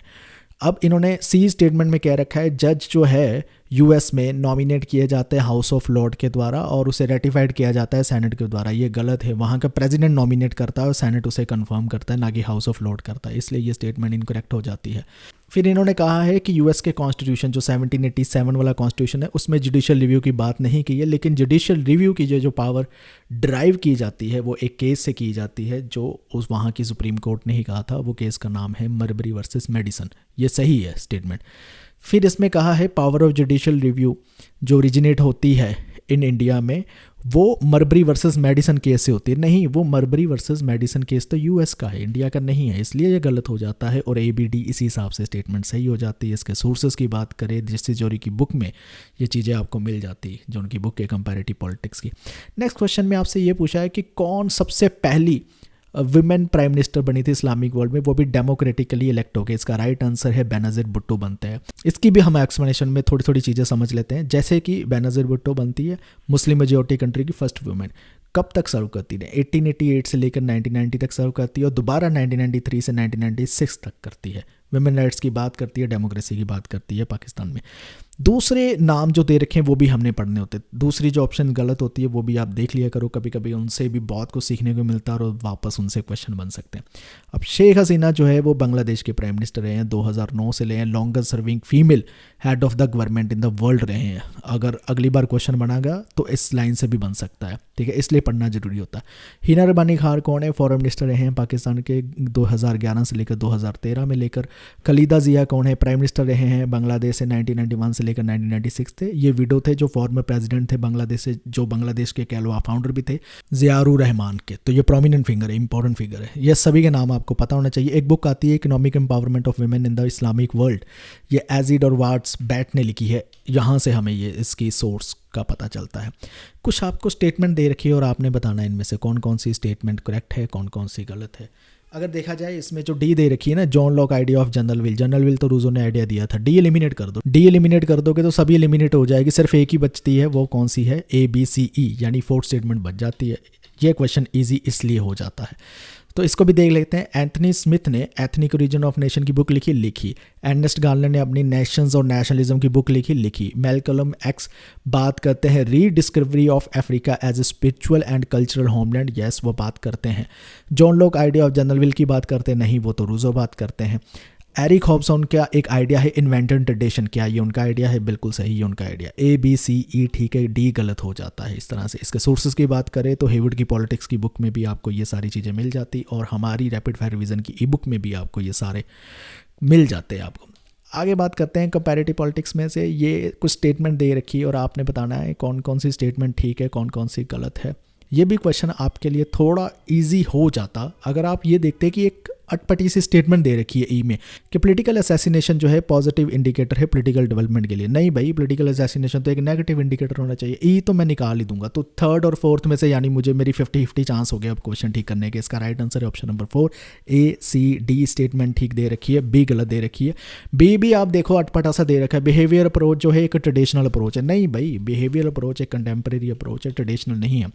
अब इन्होंने C स्टेटमेंट में कह रखा है जज जो है US में नॉमिनेट किए जाते हैं हाउस ऑफ लॉर्ड के द्वारा और उसे रेटिफाइड किया जाता है सेनेट के द्वारा, ये गलत है। वहाँ का प्रेसिडेंट नॉमिनेट करता है और सेनेट उसे कंफर्म करता है, ना कि हाउस ऑफ लॉर्ड करता है, इसलिए ये स्टेटमेंट इनकरेक्ट हो जाती है। फिर इन्होंने कहा है कि US के कॉन्स्टिट्यूशन जो 1787 वाला कॉन्स्टिट्यूशन है उसमें जुडिशियल रिव्यू की बात नहीं की है, लेकिन जुडिशियल रिव्यू की जो पावर ड्राइव की जाती है वो एक केस से की जाती है जो उस वहाँ की सुप्रीम कोर्ट ने ही कहा था। वो केस का नाम है मरबरी वर्सेस मेडिसन, ये सही है स्टेटमेंट। फिर इसमें कहा है पावर ऑफ जुडिशियल रिव्यू जो ओरिजिनेट होती है इन इंडिया में वो मरबरी वर्सेस मेडिसन केस से होती है। नहीं, वो मरबरी वर्सेस मेडिसन केस तो US का है, इंडिया का नहीं है, इसलिए ये गलत हो जाता है और ABD इसी हिसाब से स्टेटमेंट सही हो जाती है। इसके सोर्सेज की बात करें जस्टिस तिजोरी की बुक में ये चीज़ें आपको मिल जाती है, जो उनकी बुक है कंपैरेटिव पॉलिटिक्स की। नेक्स्ट क्वेश्चन में आपसे ये पूछा है कि कौन सबसे पहली विमेन प्राइम मिनिस्टर बनी थी इस्लामिक वर्ल्ड में, वो भी डेमोक्रेटिकली इलेक्ट हो गए। इसका राइट आंसर है बेनज़ीर भुट्टो बनते हैं। इसकी भी हम एक्सप्लेनेशन में थोड़ी थोड़ी चीज़ें समझ लेते हैं। जैसे कि बेनज़ीर भुट्टो बनती है मुस्लिम मेजॉरिटी कंट्री की फर्स्ट वुमेन, कब तक सर्व करती है? 1888 से लेकर 1990 तक सर्व करती है और दोबारा 1993 से 1996 तक करती है। वुमेन राइट्स की बात करती है, डेमोक्रेसी की बात करती है पाकिस्तान में। दूसरे नाम जो दे रखे हैं वो भी हमने पढ़ने होते, दूसरी जो ऑप्शन गलत होती है वो भी आप देख लिया करो, कभी कभी उनसे भी बहुत कुछ सीखने को मिलता है और वापस उनसे क्वेश्चन बन सकते हैं। अब शेख हसीना जो है वो बांग्लादेश के प्राइम मिनिस्टर रहे हैं, 2009 से रहे हैं, longest serving female head of the government in the world रहे हैं। अगर अगली बार क्वेश्चन बनागा तो इस लाइन से भी बन सकता है, ठीक है, इसलिए पढ़ना जरूरी होता है। हिना रबानी खान कौन है, फॉरेन मिनिस्टर रहे हैं पाकिस्तान के 2011 से लेकर 2013 में लेकर। खलीदा जिया कौन है, प्राइम मिनिस्टर रहे हैं बांग्लादेश से 1991 से लेकर 1996 थे। ये विडो थे जो फॉर्मर प्रेसिडेंट थे बांग्लादेश से, जो बांग्लादेश के कह लो फाउंडर भी थे, ज़ियाउर रहमान के। तो ये प्रोमिनेंट फिगर है, इंपॉर्टेंट फिगर है, ये सभी के नाम आपको पता होना चाहिए। एक बुक आती है economic empowerment of women in the Islamic world, ये एजिड और वाट्स बैट ने लिखी है, यहाँ से हमें ये इसकी सोर्स का पता चलता है। कुछ आपको स्टेटमेंट दे रखी है और आपने बताना है इनमें से कौन कौन सी स्टेटमेंट करेक्ट है, कौन कौन सी गलत है। अगर देखा जाए इसमें जो डी दे रखी है ना, John Locke idea of general will, general will तो रूजो ने आइडिया दिया था, डी एलिमिनेट कर दो, डी एलिमिनेट कर दोगे तो सभी एलिमिनेट हो जाएगी, सिर्फ एक ही बचती है, वो कौन सी है, ABCE, यानी फोर्थ स्टेटमेंट बच जाती है। ये क्वेश्चन ईजी इसलिए हो जाता है। तो इसको भी देख लेते हैं। एंथनी स्मिथ ने एथनिक ओरिजिन ऑफ नेशन की बुक लिखी। अर्नेस्ट गार्लर ने अपनी नेशंस और नेशनलिज्म की बुक लिखी। मैलकलम एक्स बात करते हैं rediscovery of Africa as a spiritual and cultural homeland, yes वो बात करते हैं। John Locke idea of general will की बात करते नहीं, वो तो रूजो बात करते हैं। एरिक हॉब्सन का एक आइडिया है इन्वेंटर ट्रेडिशन, क्या ये उनका आइडिया है, बिल्कुल सही ये उनका आइडिया। ABCE ठीक है, डी गलत हो जाता है। इस तरह से इसके सोर्सेज की बात करें तो हेवुड की पॉलिटिक्स की बुक में भी आपको ये सारी चीज़ें मिल जाती, और हमारी रैपिड फायर रिवीजन की ई बुक में भी आपको ये सारे मिल जाते हैं आपको। आगे बात करते हैं कंपैरेटिव पॉलिटिक्स में से। ये कुछ स्टेटमेंट दे रखी है और आपने बताना है कौन कौन सी स्टेटमेंट ठीक है, कौन कौन सी गलत है। ये भी क्वेश्चन आपके लिए थोड़ा इजी हो जाता अगर आप ये देखते कि एक अटपटी सी स्टेटमेंट दे रखी है ई में कि पॉलिटिकल असैसिनेशन जो है पॉजिटिव इंडिकेटर है पॉलिटिकल डेवलपमेंट के लिए। नहीं भाई, पॉलिटिकल असैसिनेशन तो एक नेगेटिव इंडिकेटर होना चाहिए। ई तो मैं निकाल ही दूंगा। तो थर्ड और फोर्थ में से यानी मुझे मेरी 50-50 चांस हो गया अब क्वेश्चन ठीक करने के। इसका राइट आंसर है ऑप्शन नंबर 4, ACD स्टेटमेंट ठीक दे रखी है, बी गलत दे रखी है। बी भी आप देखो अटपटा सा दे रखा है, बिहेवियर अप्रोच जो है एक ट्रेडिशनल अप्रोच है। नहीं भाई, बिहेवियर अप्रोच एक कंटेम्प्रेरी अप्रोच है, ट्रेडिशनल नहीं है।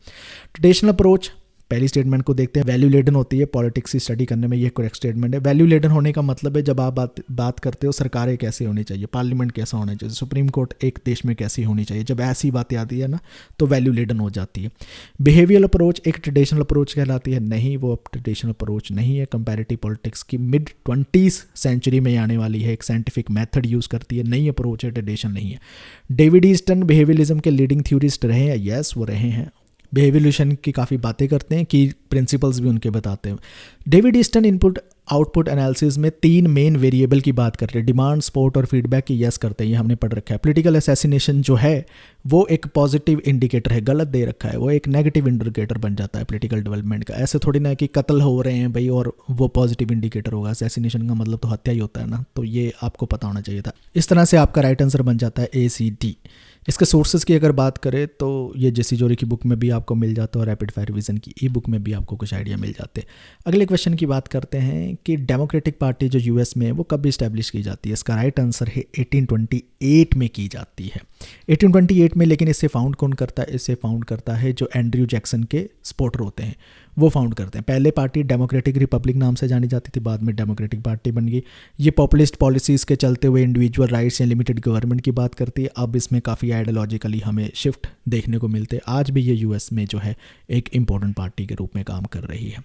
ट्रेडिशनल अप्रोच पहली स्टेटमेंट को देखते हैं, वैल्यू लेडन होती है पॉलिटिक्स की स्टडी करने में, ये करेक्ट स्टेटमेंट है। वैल्यू लेडन होने का मतलब है जब आप बात करते हो सरकारें कैसे होनी चाहिए, पार्लियामेंट कैसा होना चाहिए, सुप्रीम कोर्ट एक देश में कैसी होनी चाहिए, जब ऐसी बातें आती है ना तो वैल्यू लेडन हो जाती है। बिहेवियल अप्रोच एक ट्रेडिशनल अप्रोच कहलाती है। नहीं, वो ट्रेडिशनल अप्रोच नहीं है। कंपैरेटिव पॉलिटिक्स की मिड-20वीं सेंचुरी में आने वाली है, एक साइंटिफिक मेथड यूज़ करती है, नई अप्रोच है, ट्रेडिशन नहीं है। डेविड ईस्टन बिहेवियलिज्म के लीडिंग थ्योरिस्ट रहे हैं, यस वो रहे हैं। बिहेवियलिज्म की काफ़ी बातें करते हैं, की प्रिंसिपल्स भी उनके बताते हैं। David Easton input output analysis में 3 मेन वेरिएबल की बात करते हैं, डिमांड, सपोर्ट और फीडबैक की, यस करते हैं, ये हमने पढ़ रखा है। पॉलिटिकल असैसिनेशन जो है वो एक पॉजिटिव इंडिकेटर है, गलत दे रखा है, वो एक नेगेटिव इंडिकेटर बन जाता है पॉलिटिकल डेवलपमेंट का। ऐसे थोड़ी ना कि कत्ल हो रहे हैं भाई और वो पॉजिटिव इंडिकेटर होगा, असैसिनेशन का मतलब तो हत्या ही होता है ना, तो ये आपको पता होना चाहिए था। इस तरह से आपका राइट आंसर बन जाता है ACD। इसके सोर्सेज की अगर बात करें तो ये जेसी जोरी की बुक में भी आपको मिल जाता है और रैपिड फायर रिवीजन की ई बुक में भी आपको कुछ आइडिया मिल जाते हैं। अगले क्वेश्चन की बात करते हैं कि डेमोक्रेटिक पार्टी जो यूएस में है वो कब इस्टेब्लिश की जाती है। इसका राइट आंसर है 1828 में की जाती है, 1828 में। लेकिन इसे फाउंड कौन करता है? इसे फाउंड करता है जो एंड्रयू जैक्सन के सपोर्टर होते हैं, वो फाउंड करते हैं। पहले पार्टी डेमोक्रेटिक रिपब्लिक नाम से जानी जाती थी, बाद में डेमोक्रेटिक पार्टी बन गई। ये पॉपुलिस्ट पॉलिसीज़ के चलते हुए इंडिविजुअल राइट्स या लिमिटेड गवर्नमेंट की बात करती है। अब इसमें काफ़ी आइडियोलॉजिकली हमें शिफ्ट देखने को मिलते हैं। आज भी ये यूएस में जो है एक इंपॉर्टेंट पार्टी के रूप में काम कर रही है।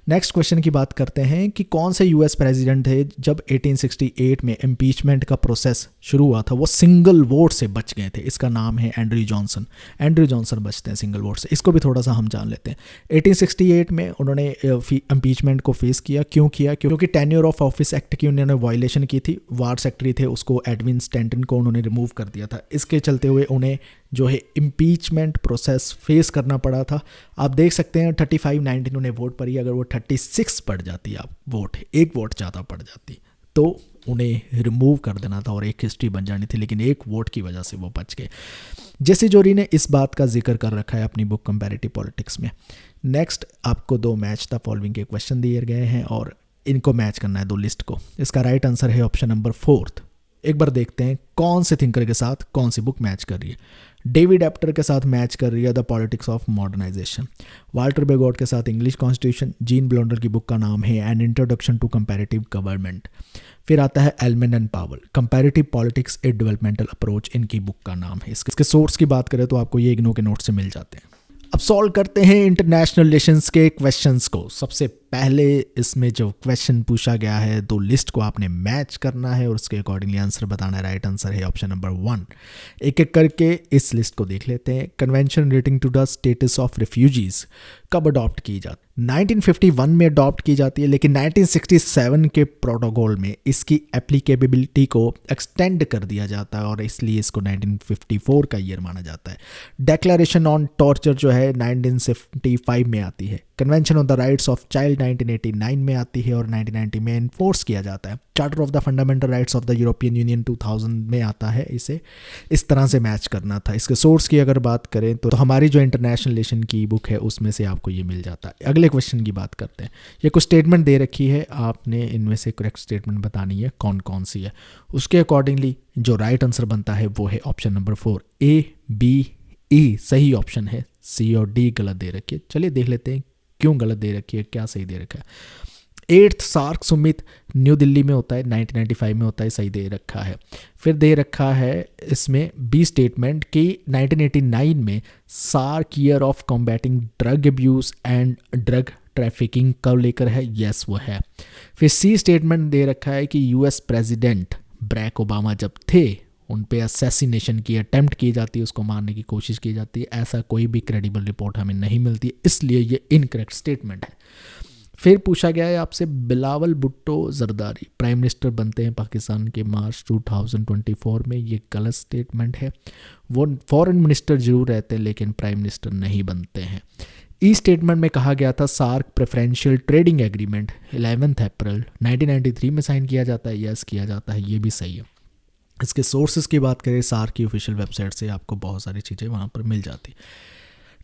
नेक्स्ट क्वेश्चन की बात करते हैं कि कौन से यूएस प्रेसिडेंट थे जब 1868 में इम्पीचमेंट का प्रोसेस शुरू हुआ था वो सिंगल वोट से बच गए थे। इसका नाम है एंड्रयू जॉनसन। एंड्रयू जॉनसन बचते हैं सिंगल वोट से। इसको भी थोड़ा सा हम जान लेते हैं। 1868 में उन्होंने इम्पीचमेंट को फेस किया। क्यों किया? क्योंकि टेन्योर ऑफ ऑफिस एक्ट की उन्होंने वायलेशन की थी। वार सेक्रेटरी थे, उसको एडविन स्टैंटन को उन्होंने रिमूव कर दिया था। इसके चलते हुए उन्हें जो है इम्पीचमेंट प्रोसेस फेस करना पड़ा था। आप देख सकते हैं 35-19 उन्हें वोट पड़ी, अगर वो 36 पड़ जाती आप वोट, एक वोट ज़्यादा पड़ जाती तो उन्हें रिमूव कर देना था और एक हिस्ट्री बन जानी थी, लेकिन एक वोट की वजह से वो बच गए। जेसी जोरी ने इस बात का जिक्र कर रखा है अपनी बुक कंपैरेटिव पॉलिटिक्स में। नेक्स्ट आपको 2 मैच द फॉलोइंग के क्वेश्चन दिए गए हैं और इनको मैच करना है 2 लिस्ट को। इसका राइट आंसर है ऑप्शन नंबर 4, एक बार देखते हैं कौन से थिंकर के साथ कौन सी बुक मैच कर रही है। डेविड एप्टर के साथ मैच कर रही है the politics of modernization, Walter Bagehot के साथ इंग्लिश कॉन्स्टिट्यूशन, जीन ब्लॉन्डर की बुक का नाम है an introduction to comparative government. फिर आता है Almond and Powell, comparative politics a developmental approach, इनकी बुक का नाम है। इसके सोर्स की बात करें तो आपको ये इग्नो के नोट से मिल जाते हैं। अब सॉल्व करते हैं इंटरनेशनल रिलेशंस के क्वेश्चंस को। सबसे पहले इसमें जो क्वेश्चन पूछा गया है, दो लिस्ट को आपने मैच करना है और उसके अकॉर्डिंगली आंसर बताना है। राइट आंसर है ऑप्शन नंबर 1। एक एक करके इस लिस्ट को देख लेते हैं। Convention relating to the status of refugees कब अडॉप्ट की जाती है? 1951 में अडॉप्ट की जाती है, लेकिन 1967 के प्रोटोकॉल में इसकी एप्लीकेबिलिटी को एक्सटेंड कर दिया जाता है और इसलिए इसको 1954 का ईयर माना जाता है। डेक्लेरेशन ऑन टॉर्चर जो है 1975 में आती है। Convention on the rights of child 1989 में आती है और 1990 में इन्फोर्स किया जाता है। Charter of the fundamental rights of the European union 2000 में आता है। इसे इस तरह से मैच करना था। इसके सोर्स की अगर बात करें तो हमारी जो इंटरनेशनल रिलेशन की बुक है उसमें से आपको ये मिल जाता है। अगले क्वेश्चन की बात करते हैं। ये कुछ स्टेटमेंट दे रखी है, आपने इनमें से करेक्ट स्टेटमेंट बतानी है कौन कौन सी है। उसके अकॉर्डिंगली जो राइट आंसर बनता है वो है option number 4, A B E सही ऑप्शन है, सी और डी गलत दे रखी है। चलिए देख लेते हैं क्यों गलत दे रखी है, क्या सही दे रखा है। 8th SAARC summit new Delhi में होता है, 1995 में होता है, सही दे रखा है। फिर दे रखा है इसमें बी स्टेटमेंट कि 1989 में SAARC year of combating drug abuse and drug trafficking कब लेकर है, यस वो है। फिर सी स्टेटमेंट दे रखा है कि यूएस प्रेसिडेंट बराक ओबामा जब थे उन पे असैसिनेशन की अटेम्प्ट की जाती है, उसको मारने की कोशिश की जाती है। ऐसा कोई भी क्रेडिबल रिपोर्ट हमें नहीं मिलती, इसलिए ये इनकरेक्ट स्टेटमेंट है। फिर पूछा गया है आपसे बिलावल भुट्टो जरदारी प्राइम मिनिस्टर बनते हैं पाकिस्तान के मार्च 2024 में, ये गलत स्टेटमेंट है। वो फॉरेन मिनिस्टर जरूर रहते हैं लेकिन प्राइम मिनिस्टर नहीं बनते हैं। ई स्टेटमेंट में कहा गया था सार्क प्रेफरेंशियल ट्रेडिंग एग्रीमेंट 11 अप्रैल 1993 में साइन किया जाता है, यस किया जाता है, ये भी सही है। इसके सोर्सेज की बात करें सार्क की ऑफिशियल वेबसाइट से आपको बहुत सारी चीज़ें वहाँ पर मिल जाती।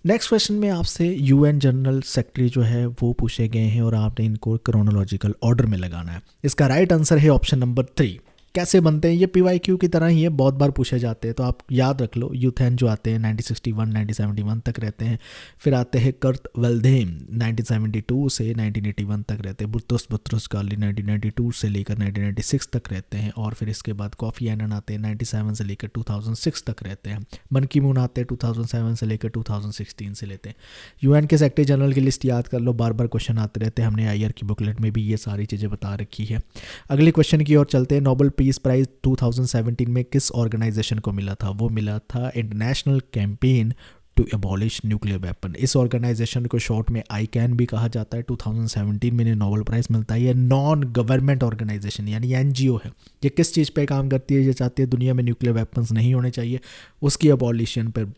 नेक्स्ट क्वेश्चन में आपसे यूएन जनरल सेक्रेटरी जो है वो पूछे गए हैं और आपने इनको क्रोनोलॉजिकल ऑर्डर में लगाना है। इसका राइट आंसर है ऑप्शन नंबर 3। कैसे बनते हैं ये PYQ की तरह ही है, बहुत बार पूछे जाते हैं, तो आप याद रख लो। यूथेन जो आते हैं 1961 1971 तक रहते हैं। फिर आते हैं कर्ट वेल्डेम 1972 से 1981 तक रहते हैं। बुत्रुस गाली 1992 से लेकर 1996 तक रहते हैं। और फिर इसके बाद कॉफ़ी एनन आते हैं 97 से लेकर 2006 तक रहते हैं। बन की मून आते हैं 2007 से लेकर 2016 से लेते हैं। यूएन के सेक्रेटरी जनरल की लिस्ट याद कर लो, बार बार क्वेश्चन आते रहते हैं। हमने आईआर की बुकलेट में भी ये सारी चीज़ें बता रखी है। अगले क्वेश्चन की ओर चलते हैं। नोबेल पीस प्राइज 2017 में किस ऑर्गेनाइजेशन को मिला था? वो मिला था international campaign to abolish nuclear weapon. इस ऑर्गेनाइजेशन को शॉर्ट में ICAN भी कहा जाता है। 2017 में इन्हें नोबेल प्राइज़ मिलता है। ये नॉन गवर्नमेंट ऑर्गेनाइजेशन यानी NGO है। ये किस चीज़ पे काम करती है? ये चाहती है दुनिया में न्यूक्लियर वेपन्स नहीं होने चाहिए, उसकी एबॉलिशन पर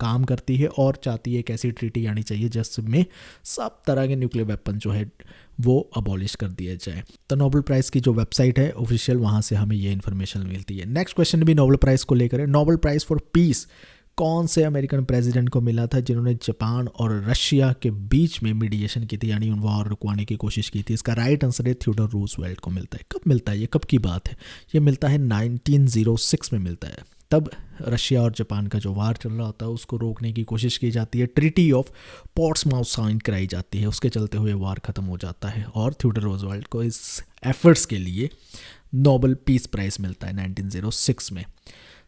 काम करती है और चाहती है एक ऐसी ट्रीटी आनी चाहिए जिसमें सब तरह के न्यूक्लियर वेपन जो है वो अबॉलिश कर दिया जाए। तो नोबेल प्राइज़ की जो वेबसाइट है ऑफिशियल, वहाँ से हमें ये इन्फॉर्मेशन मिलती है। नेक्स्ट क्वेश्चन भी नोबेल प्राइज़ को लेकर है। नोबेल प्राइज़ फॉर पीस कौन से अमेरिकन प्रेसिडेंट को मिला था जिन्होंने जापान और रशिया के बीच में मीडिएशन की थी, यानी उन वॉर रुकवाने की कोशिश की थी? इसका राइट आंसर है थियोडोर रूजवेल्ट को मिलता है। कब मिलता है? ये कब की बात है? ये मिलता है 1906 में मिलता है। तब रशिया और जापान का जो वार चल रहा होता है उसको रोकने की कोशिश की जाती है। ट्रीटी ऑफ पोर्ट्समाउथ साइन कराई जाती है, उसके चलते हुए वार ख़त्म हो जाता है और थियोडोर रूजवेल्ट को इस एफर्ट्स के लिए नोबेल पीस प्राइज़ मिलता है 1906 में।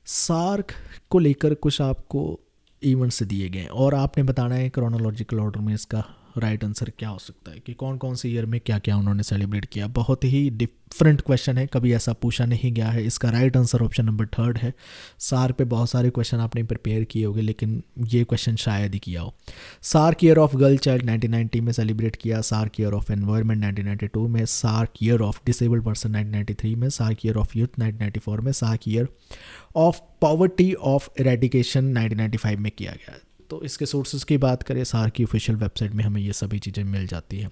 सार्क को लेकर कुछ आपको इवेंट्स दिए गए और आपने बताना है क्रोनोलॉजिकल ऑर्डर में इसका राइट आंसर क्या हो सकता है कि कौन कौन से ईयर में क्या क्या उन्होंने सेलिब्रेट किया। बहुत ही डिफरेंट क्वेश्चन है, कभी ऐसा पूछा नहीं गया है। इसका राइट आंसर ऑप्शन नंबर 3 है। सार्क पे बहुत सारे क्वेश्चन आपने प्रिपेयर किए होंगे लेकिन ये क्वेश्चन शायद ही किया हो। SAARC year of girl child 1990 में सेलिब्रेट किया। सार्क ईयर ऑफ एनवायरनमेंट 1992 में। SAARC year of disabled person 1993 में। सार्क ईयर ऑफ यूथ 1994 में। SAARC year of poverty of eradication 1995 में किया गया। तो इसके सोर्सेज की बात करें सार्क की ऑफिशियल वेबसाइट में हमें ये सभी चीज़ें मिल जाती हैं।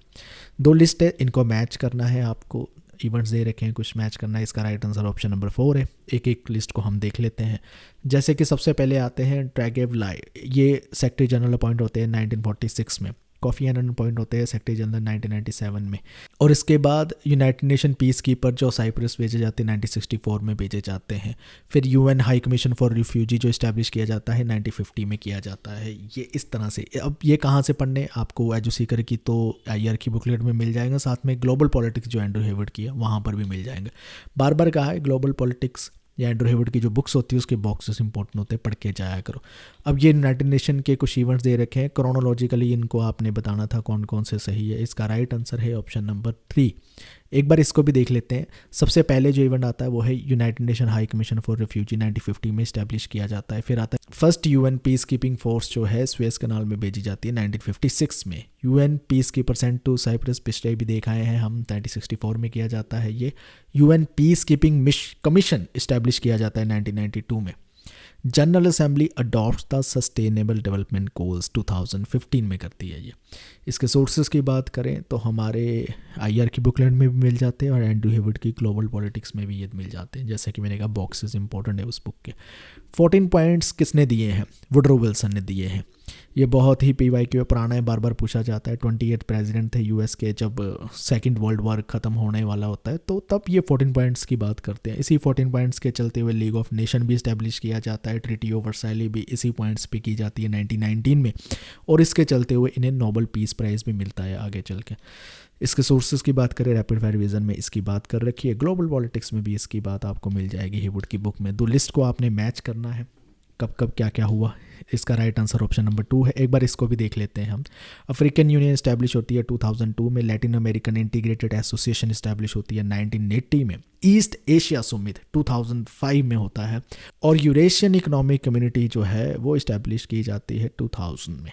2 लिस्ट है, इनको मैच करना है। आपको इवेंट्स दे रखे हैं, कुछ मैच करना है। इसका राइट आंसर ऑप्शन नंबर 4 है। एक एक लिस्ट को हम देख लेते हैं। जैसे कि सबसे पहले आते हैं ट्रैगेव लाई, ये सेक्रेटरी जनरल अपॉइंट होते हैं 1946 में। कॉफ़ी एनन अपॉइंट होते हैं सेक्रेटरी जनरल 1997 में। और इसके बाद यूनाइटेड नेशन पीस कीपर जो साइप्रस भेजे जाते हैं 1964 में भेजे जाते हैं। फिर UN high commission for refugee जो इस्टेब्लिश किया जाता है 1950 में किया जाता है। ये इस तरह से। अब ये कहाँ से पढ़ने, आपको एजू सीकर की तो आईआर की बुकलेट में मिल जाएगा, साथ में ग्लोबल पॉलिटिक्स जो एंड्रू हेवर्ड की है वहाँ पर भी मिल जाएंगे। बार बार कहा है ग्लोबल पॉलिटिक्स या एंड्रू हेवर्ड की जो बुक्स होती है उसके बॉक्सेस इंपॉर्टेंट होते हैं, पढ़ के जाया करो। अब ये यूनाइटेड नेशन के कुछ इवेंट्स दे रखे हैं, क्रोनोलॉजिकली इनको आपने बताना था कौन कौन से सही है। इसका राइट आंसर है ऑप्शन नंबर 3। एक बार इसको भी देख लेते हैं। सबसे पहले जो इवेंट आता है वो है United nation high commission for refugee 1950 में इस्टेब्लिश किया जाता है। फिर आता है first UN peace keeping force जो है स्वेज कनाल में भेजी जाती है 1956 में। UN peace keeper sent to Cyprus पिछले भी देखाए हैं हम, 1964 में किया जाता है ये। UN peace keeping commission establish किया जाता है 1992 में। General assembly adopts the sustainable development goals 2015 में करती है ये। इसके सोर्सेज की बात करें तो हमारे आईआर की बुकलेट में भी मिल जाते हैं और एंड्रू हेवर्ड की ग्लोबल पॉलिटिक्स में भी ये मिल जाते हैं। जैसे कि मैंने कहा बॉक्सेस इंपॉर्टेंट है उस बुक के। 14 पॉइंट्स किसने दिए हैं? वुडरो विल्सन ने दिए हैं। ये बहुत ही PYQ पुराना है, बार बार पूछा जाता है। 28 प्रेसिडेंट थे यूएस के जब सेकंड वर्ल्ड वॉर ख़त्म होने वाला होता है, तो तब ये 14 पॉइंट्स की बात करते हैं। इसी 14 पॉइंट्स के चलते हुए लीग ऑफ नेशन भी इस्टेब्लिश किया जाता है। ट्रीटी ऑफ वर्साइली भी इसी पॉइंट्स पे की जाती है 1919 में, और इसके चलते हुए इन्हें नोबेल पीस प्राइज़ भी मिलता है आगे चल के। इसके सोर्सेज की बात करें, रैपिड फायर रिवीजन में इसकी बात कर रखी है, ग्लोबल पॉलिटिक्स में भी इसकी बात आपको मिल जाएगी हेवुड की बुक में। दो लिस्ट को आपने मैच करना है, कब कब क्या क्या हुआ। इसका राइट आंसर ऑप्शन नंबर 2 है। एक बार इसको भी देख लेते हैं हम। अफ्रीकन यूनियन इस्टेब्लिश होती है 2002 में। Latin American integrated association establish होती है 1980 में। ईस्ट एशिया सुमित 2005 में होता है। और यूरेशियन इकोनॉमिक कम्युनिटी जो है वो इस्टेब्लिश की जाती है 2000 में।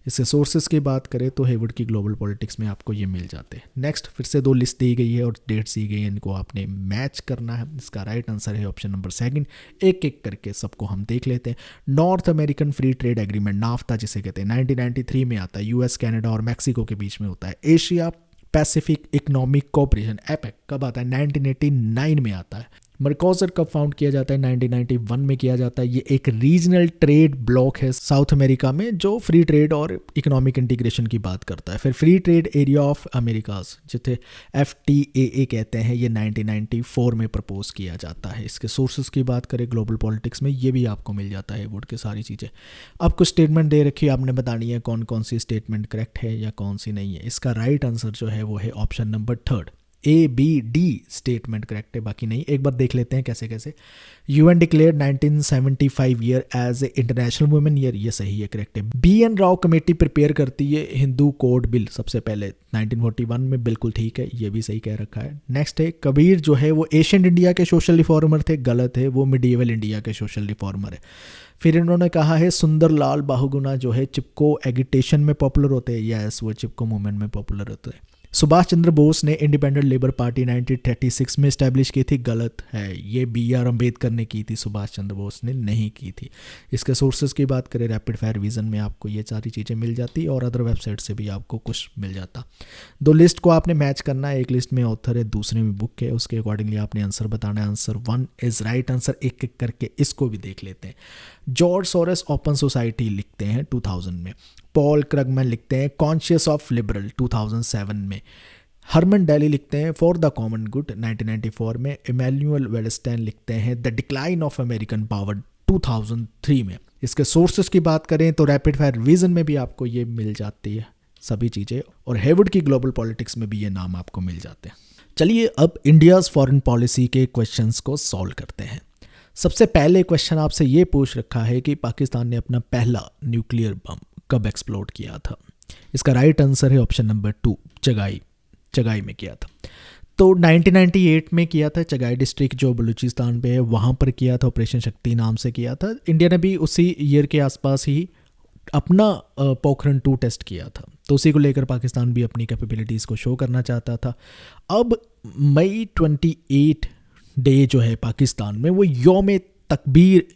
इसके सोर्सेज की बात करें तो हेवुड की ग्लोबल पॉलिटिक्स में आपको ये मिल जाते हैं। नेक्स्ट फिर से 2 लिस्ट दी गई है और डेट्स दी गई है, इनको आपने मैच करना है। इसका राइट आंसर है ऑप्शन नंबर 2। एक एक करके सबको हम देख लेते हैं। North American free trade agreement NAFTA जिसे कहते हैं 1993 में आता है। यूएस कनाडा और मैक्सिको के बीच में होता है। Asia Pacific economic cooperation APEC कब आता है? 1989 में आता है। मर्कोसर कब फाउंड किया जाता है? 1991 में किया जाता है। ये एक रीजनल ट्रेड ब्लॉक है साउथ अमेरिका में जो फ्री ट्रेड और इकोनॉमिक इंटीग्रेशन की बात करता है। फिर free trade area of Americas जिसे FTAA कहते हैं, ये 1994 में प्रपोज किया जाता है। इसके सोर्सेज की बात करें ग्लोबल पॉलिटिक्स में, ये भी आपको मिल जाता है वुड के सारी चीज़ें। अब कुछ स्टेटमेंट दे रखी है, आपने बतानी है कौन कौन सी स्टेटमेंट करेक्ट है या कौन सी नहीं है। इसका राइट आंसर जो है वो है option number 3। ABD statement correct है, बाकी नहीं। एक बार देख लेते हैं कैसे कैसे। UN declare 1975 year as a international women year, ये सही है, करेक्ट है। BN राव कमेटी प्रिपेयर करती है हिंदू कोड बिल सबसे पहले 1941 में, बिल्कुल ठीक है, ये भी सही कह रखा है। नेक्स्ट है कबीर जो है वो एशियंट इंडिया के सोशल रिफॉर्मर थे, गलत है, वो मिडीवल इंडिया के सोशल रिफॉर्मर है। फिर इन्होंने कहा है सुंदरलाल बाहुगुना जो है चिपको एगिटेशन में पॉपुलर होते हैं, यस वो चिपको मूवमेंट में पॉपुलर होते हैं। सुभाष चंद्र बोस ने इंडिपेंडेंट लेबर पार्टी 1936 में इस्टेब्लिश की थी, गलत है, ये BR अम्बेडकर ने की थी, सुभाष चंद्र बोस ने नहीं की थी। इसके सोर्सेज की बात करें रैपिड फायर विजन में आपको ये सारी चीज़ें मिल जाती और अदर वेबसाइट से भी आपको कुछ मिल जाता। 2 लिस्ट को आपने मैच करना है, एक लिस्ट में ऑथर है दूसरे में बुक है, उसके अकॉर्डिंगली आपने आंसर बताना है। Answer 1 is right answer. एक एक करके इसको भी देख लेते हैं। जॉर्ज सोरस ओपन सोसाइटी लिखते हैं 2000 में। पॉल क्रगमैन लिखते हैं कॉन्शियस ऑफ लिबरल 2007 में। हरमन डेली लिखते हैं फॉर द कॉमन गुड 1994 में। इमैनुअल वेलस्टैन लिखते हैं the decline of American power 2003 में। इसके सोर्सेज की बात करें तो रैपिड फायर विजन में भी आपको ये मिल जाती है सभी चीज़ें, और हेवुड की ग्लोबल पॉलिटिक्स में भी ये नाम आपको मिल जाते हैं। चलिए अब इंडियाज़ फॉरेन पॉलिसी के क्वेश्चंस को सॉल्व करते हैं। सबसे पहले क्वेश्चन आपसे ये पूछ रखा है कि पाकिस्तान ने अपना पहला न्यूक्लियर बम कब एक्सप्लोड किया था? इसका राइट आंसर है ऑप्शन नंबर 2, चगाई में किया था। तो 1998 में किया था, चगाई डिस्ट्रिक्ट जो बलूचिस्तान पे है वहाँ पर किया था, ऑपरेशन शक्ति नाम से किया था। इंडिया ने भी उसी ईयर के आसपास ही अपना पोखरण 2 टेस्ट किया था, तो उसी को लेकर पाकिस्तान भी अपनी कैपेबिलिटीज़ को शो करना चाहता था। अब मई 28 डे जो है पाकिस्तान में वो यौम तकबीर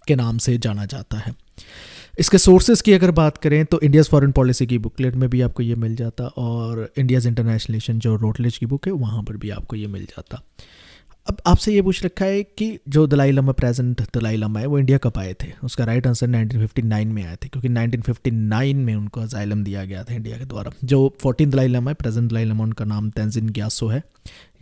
के नाम से जाना जाता है। इसके सोर्सेज की अगर बात करें तो इंडियाज़ फॉरेन पॉलिसी की बुकलेट में भी आपको ये मिल जाता, और इंडियाज़ इंटरनेशनल रिलेशन जो रोटलेज की बुक है वहाँ पर भी आपको ये मिल जाता। अब आपसे ये पूछ रखा है कि जो दलाई लामा, प्रेजेंट दलाई लामा है, वो इंडिया कब आए थे। उसका राइट आंसर 1959 में आए थे, क्योंकि 1959 में उनको असाइलम दिया गया था इंडिया के द्वारा। जो 14 दलाई लामा है, प्रेजेंट दलाई लामा, उनका नाम तेंजिन ग्यासो है,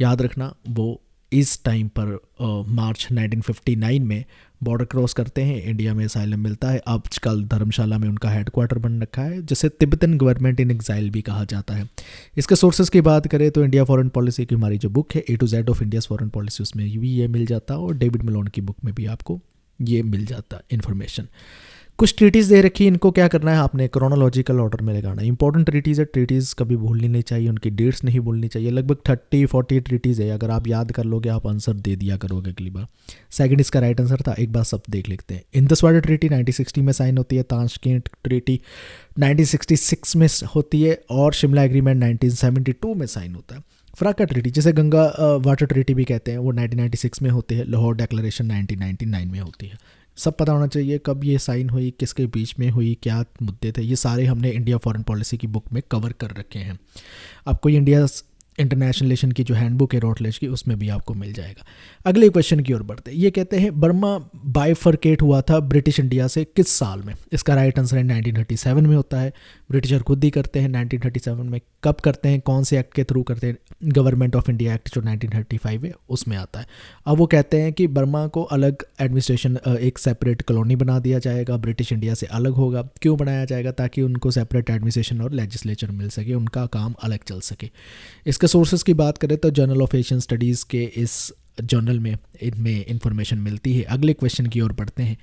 याद रखना। वो इस टाइम पर मार्च 1959 में बॉर्डर क्रॉस करते हैं, इंडिया में असाइलम मिलता है। आजकल धर्मशाला में उनका हेडक्वार्टर बन रखा है, जिसे तिब्बतन गवर्नमेंट इन एग्जाइल भी कहा जाता है। इसके सोर्सेज की बात करें तो इंडिया फॉरेन पॉलिसी की हमारी जो बुक है A to Z of India's foreign policy, उसमें भी ये मिल जाता, और डेविड मेलोन की बुक में भी आपको ये मिल जाता इन्फॉर्मेशन। कुछ ट्रीटीज़ दे रखी है, इनको क्या करना है, आपने क्रोनोलॉजिकल ऑर्डर में लगाना है। इंपॉर्टेंट ट्रीटीज़ है, ट्रीटीज़ कभी भूलनी नहीं चाहिए, उनकी डेट्स नहीं भूलनी चाहिए। लगभग 30-40 ट्रीटीज़ है, अगर आप याद कर लोगे आप आंसर दे दिया करोगे अगली बार। सेकंड इसका राइट आंसर था, एक बार सब देख लेते हैं। इंदसवाड़ा ट्रीटी 1960 में साइन होती है, ताशकेंट ट्रीटी 1966 में होती है, और शिमला एग्रीमेंट 1972 में साइन होता है। फ्राका ट्रीटी, जिसे गंगा वाटर ट्रीटी भी कहते हैं, वो 1996 में होती है। लाहौर डिक्लेरेशन 1999 में होती है। सब पता होना चाहिए कब ये साइन हुई, किसके बीच में हुई, क्या मुद्दे थे, ये सारे हमने इंडिया फॉरेन पॉलिसी की बुक में कवर कर रखे हैं। आपको ये इंडिया इंटरनेशनल रिलेशन की जो हैंडबुक है रॉटलेज की, उसमें भी आपको मिल जाएगा। अगले क्वेश्चन की ओर बढ़ते हैं। ये कहते हैं बर्मा बाइफरकेट हुआ था ब्रिटिश इंडिया से किस साल में। इसका राइट आंसर है 1937 में होता है। ब्रिटिशर खुद ही करते हैं 1937 में। कब करते हैं, कौन से एक्ट के थ्रू करते हैं, गवर्नमेंट ऑफ इंडिया एक्ट जो 1935 है उसमें आता है। अब वो कहते हैं कि बर्मा को अलग एडमिनिस्ट्रेशन, एक सेपरेट कॉलोनी बना दिया जाएगा, ब्रिटिश इंडिया से अलग होगा। क्यों बनाया जाएगा, ताकि उनको सेपरेट एडमिनिस्ट्रेशन और लेजिस्लेचर मिल सके, उनका काम अलग चल सके। इसके सोर्सेज की बात करें तो जर्नल ऑफ एशियन स्टडीज़ के इस जर्नल में इनमें इंफॉर्मेशन मिलती है। अगले क्वेश्चन की ओर बढ़ते हैं।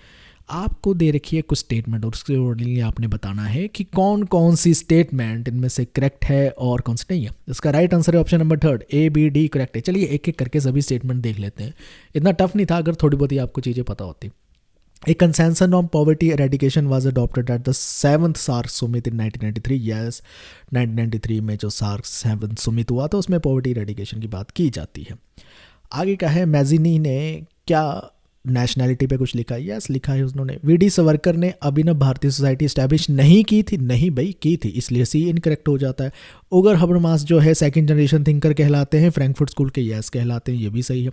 आपको दे रखी है कुछ स्टेटमेंट, और उसके अकॉर्डिंगली आपने बताना है कि कौन कौन सी स्टेटमेंट इनमें से करेक्ट है और कौन सी नहीं है। इसका राइट आंसर है option number 3, A, B, D correct है। चलिए एक एक करके सभी स्टेटमेंट देख लेते हैं। इतना टफ नहीं था अगर थोड़ी बहुत ही आपको चीज़ें पता होती। A consensus on poverty eradication was adopted at the 7th SAARC summit in 1993. Yes, 1993 में जो SAARC 7th summit हुआ था उसमें poverty eradication की बात की जाती है। आगे का है मैजिनी ने क्या नेशनैलिटी पे कुछ लिखा है। यस लिखा है उन्होंने। वी.डी. सावरकर ने अभिनव भारतीय सोसाइटी इस्टेब्लिश नहीं की थी। नहीं भाई की थी, इसलिए सी इनकरेक्ट हो जाता है। ओगर हबरमास जो है सेकंड जनरेशन थिंकर कहलाते हैं, फ्रैंकफर्ट स्कूल के यस कहलाते हैं, ये भी सही है।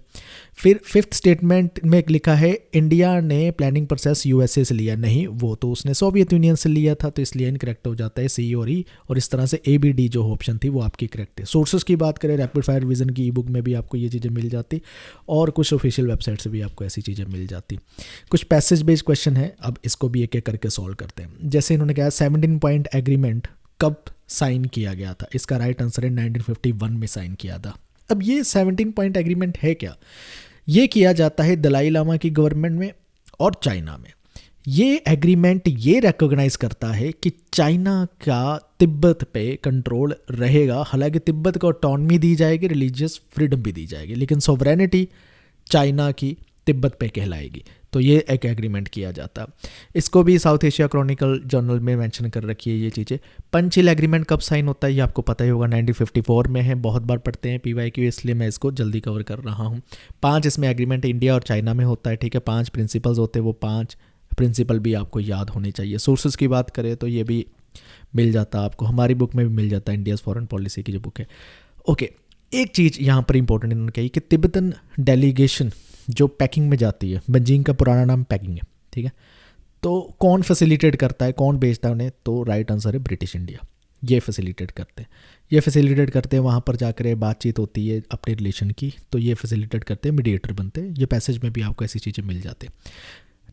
फिर फिफ्थ स्टेटमेंट में लिखा है इंडिया ने प्लानिंग प्रोसेस यूएसए से लिया। नहीं, वो तो उसने सोवियत यूनियन से लिया था, तो इसलिए इनकरेक्ट हो जाता है सी और ई। और इस तरह से A-B-D जो ऑप्शन थी वो आपकी करेक्ट है। सोर्सेज की बात करें, रैपिड फायर विजन की ई बुक में भी आपको ये चीज़ें मिल जाती, और कुछ ऑफिशियल वेबसाइट से भी आपको ऐसी चीज़ें मिल जाती। कुछ पैसेज बेस्ड क्वेश्चन है, अब इसको भी एक एक करके सॉल्व करते हैं। जैसे इन्होंने कहा 17 पॉइंट एग्रीमेंट कब साइन किया गया था। इसका राइट आंसर है 1951 में साइन किया था। अब ये 17 पॉइंट एग्रीमेंट है क्या, ये किया जाता है दलाई लामा की गवर्नमेंट में और चाइना में। ये एग्रीमेंट ये रिकॉग्नाइज करता है कि चाइना का तिब्बत पे कंट्रोल रहेगा। हालांकि तिब्बत को ऑटोनॉमी दी जाएगी, रिलीजियस फ्रीडम भी दी जाएगी, लेकिन सॉवरेनिटी चाइना की तिब्बत पे कहलाएगी। तो ये एक एग्रीमेंट किया जाता। इसको भी साउथ एशिया क्रॉनिकल जर्नल में मेंशन कर रखी है ये चीज़ें। पंचशील एग्रीमेंट कब साइन होता है ये आपको पता ही होगा, 1954 में है। बहुत बार पढ़ते हैं PYQ, इसलिए मैं इसको जल्दी कवर कर रहा हूँ। 5 इसमें एग्रीमेंट इंडिया और चाइना में होता है, ठीक है। 5 प्रिंसिपल्स होते हैं, वो 5 प्रिंसिपल भी आपको याद होने चाहिए। सोर्सेज की बात करें तो ये भी मिल जाता आपको, हमारी बुक में भी मिल जाता है, इंडियाज़ फॉरेन पॉलिसी की जो बुक है। ओके, एक चीज़ यहाँ पर इंपॉर्टेंट इन्होंने कही कि तिब्बतन डेलीगेशन जो पैकिंग में जाती है, बेजिंग का पुराना नाम पैकिंग है, ठीक है। तो कौन फैसिलिटेट करता है, कौन भेजता है उन्हें, तो राइट आंसर है ब्रिटिश इंडिया। ये फैसिलिटेट करते हैं, ये फैसिलिटेट करते हैं। वहाँ पर जाकर बातचीत होती है अपने रिलेशन की, तो ये फैसिलिटेट करते हैं, मीडिएटर बनते हैं। ये पैसेज में भी आपको ऐसी चीज़ें मिल जाते हैं।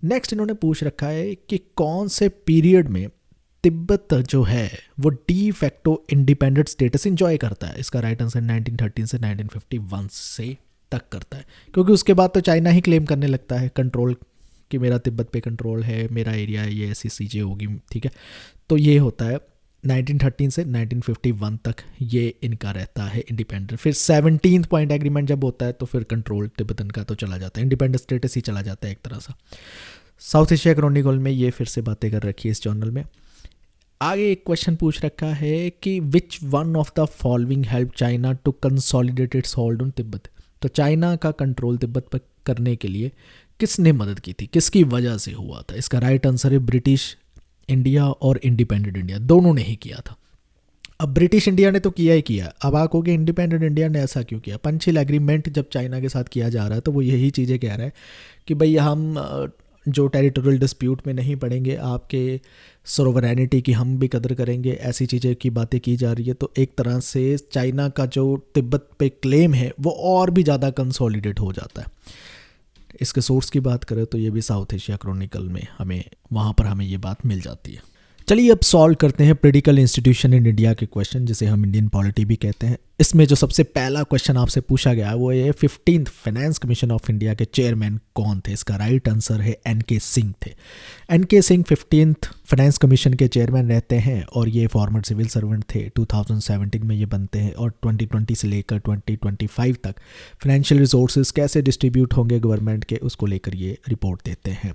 नेक्स्ट इन्होंने पूछ रखा है कि कौन से पीरियड में तिब्बत जो है वो de facto independent status enjoy करता है। इसका राइट आंसर 1913 से 1951 से तक करता है, क्योंकि उसके बाद तो चाइना ही क्लेम करने लगता है कंट्रोल कि मेरा तिब्बत पे कंट्रोल है, मेरा एरिया है, ये ऐसी चीज़ें होगी, ठीक है। तो ये होता है 1913 से 1951 तक ये इनका रहता है इंडिपेंडेंट। फिर 17th पॉइंट एग्रीमेंट जब होता है तो फिर कंट्रोल तिब्बतन का तो चला जाता है, इंडिपेंडेंट स्टेटस ही चला जाता है एक तरह से। साउथ एशिया क्रॉनिकल में ये फिर से बातें कर रखी है इस जर्नल में। आगे एक क्वेश्चन पूछ रखा है कि which one of the following help China to consolidate its hold on Tibet. तो चाइना का कंट्रोल तिब्बत पर करने के लिए किसने मदद की थी, किसकी वजह से हुआ था। इसका राइट आंसर है ब्रिटिश इंडिया और इंडिपेंडेंट इंडिया, दोनों ने ही किया था। अब ब्रिटिश इंडिया ने तो किया ही किया, अब आप कहोगे इंडिपेंडेंट इंडिया ने ऐसा क्यों किया। पंचशील एग्रीमेंट जब चाइना के साथ किया जा रहा है तो वो यही चीज़ें कह रहा है कि भाई हम जो टेरिटोरियल डिस्प्यूट में नहीं पड़ेंगे, आपके सोवरेनिटी की हम भी कदर करेंगे, ऐसी चीज़ें की बातें की जा रही है। तो एक तरह से चाइना का जो तिब्बत पे क्लेम है वो और भी ज़्यादा कंसोलिडेट हो जाता है। इसके सोर्स की बात करें तो ये भी साउथ एशिया क्रॉनिकल में वहाँ पर हमें ये बात मिल जाती है। चलिए अब सॉल्व करते हैं पोलिटिकल इंस्टीट्यूशन इन इंडिया के क्वेश्चन, जिसे हम इंडियन पॉलिटी भी कहते हैं। इसमें जो सबसे पहला क्वेश्चन आपसे पूछा गया है वो ये 15th finance commission of India के चेयरमैन कौन थे। इसका राइट आंसर है NK सिंह थे। NK Singh 15th finance commission के चेयरमैन रहते हैं और ये फॉर्मर सिविल सर्वेंट थे। 2017 में ये बनते हैं और 2020 से लेकर 2025 तक फाइनेंशियल रिसोर्सेज कैसे डिस्ट्रीब्यूट होंगे गवर्नमेंट के, उसको लेकर ये रिपोर्ट देते हैं।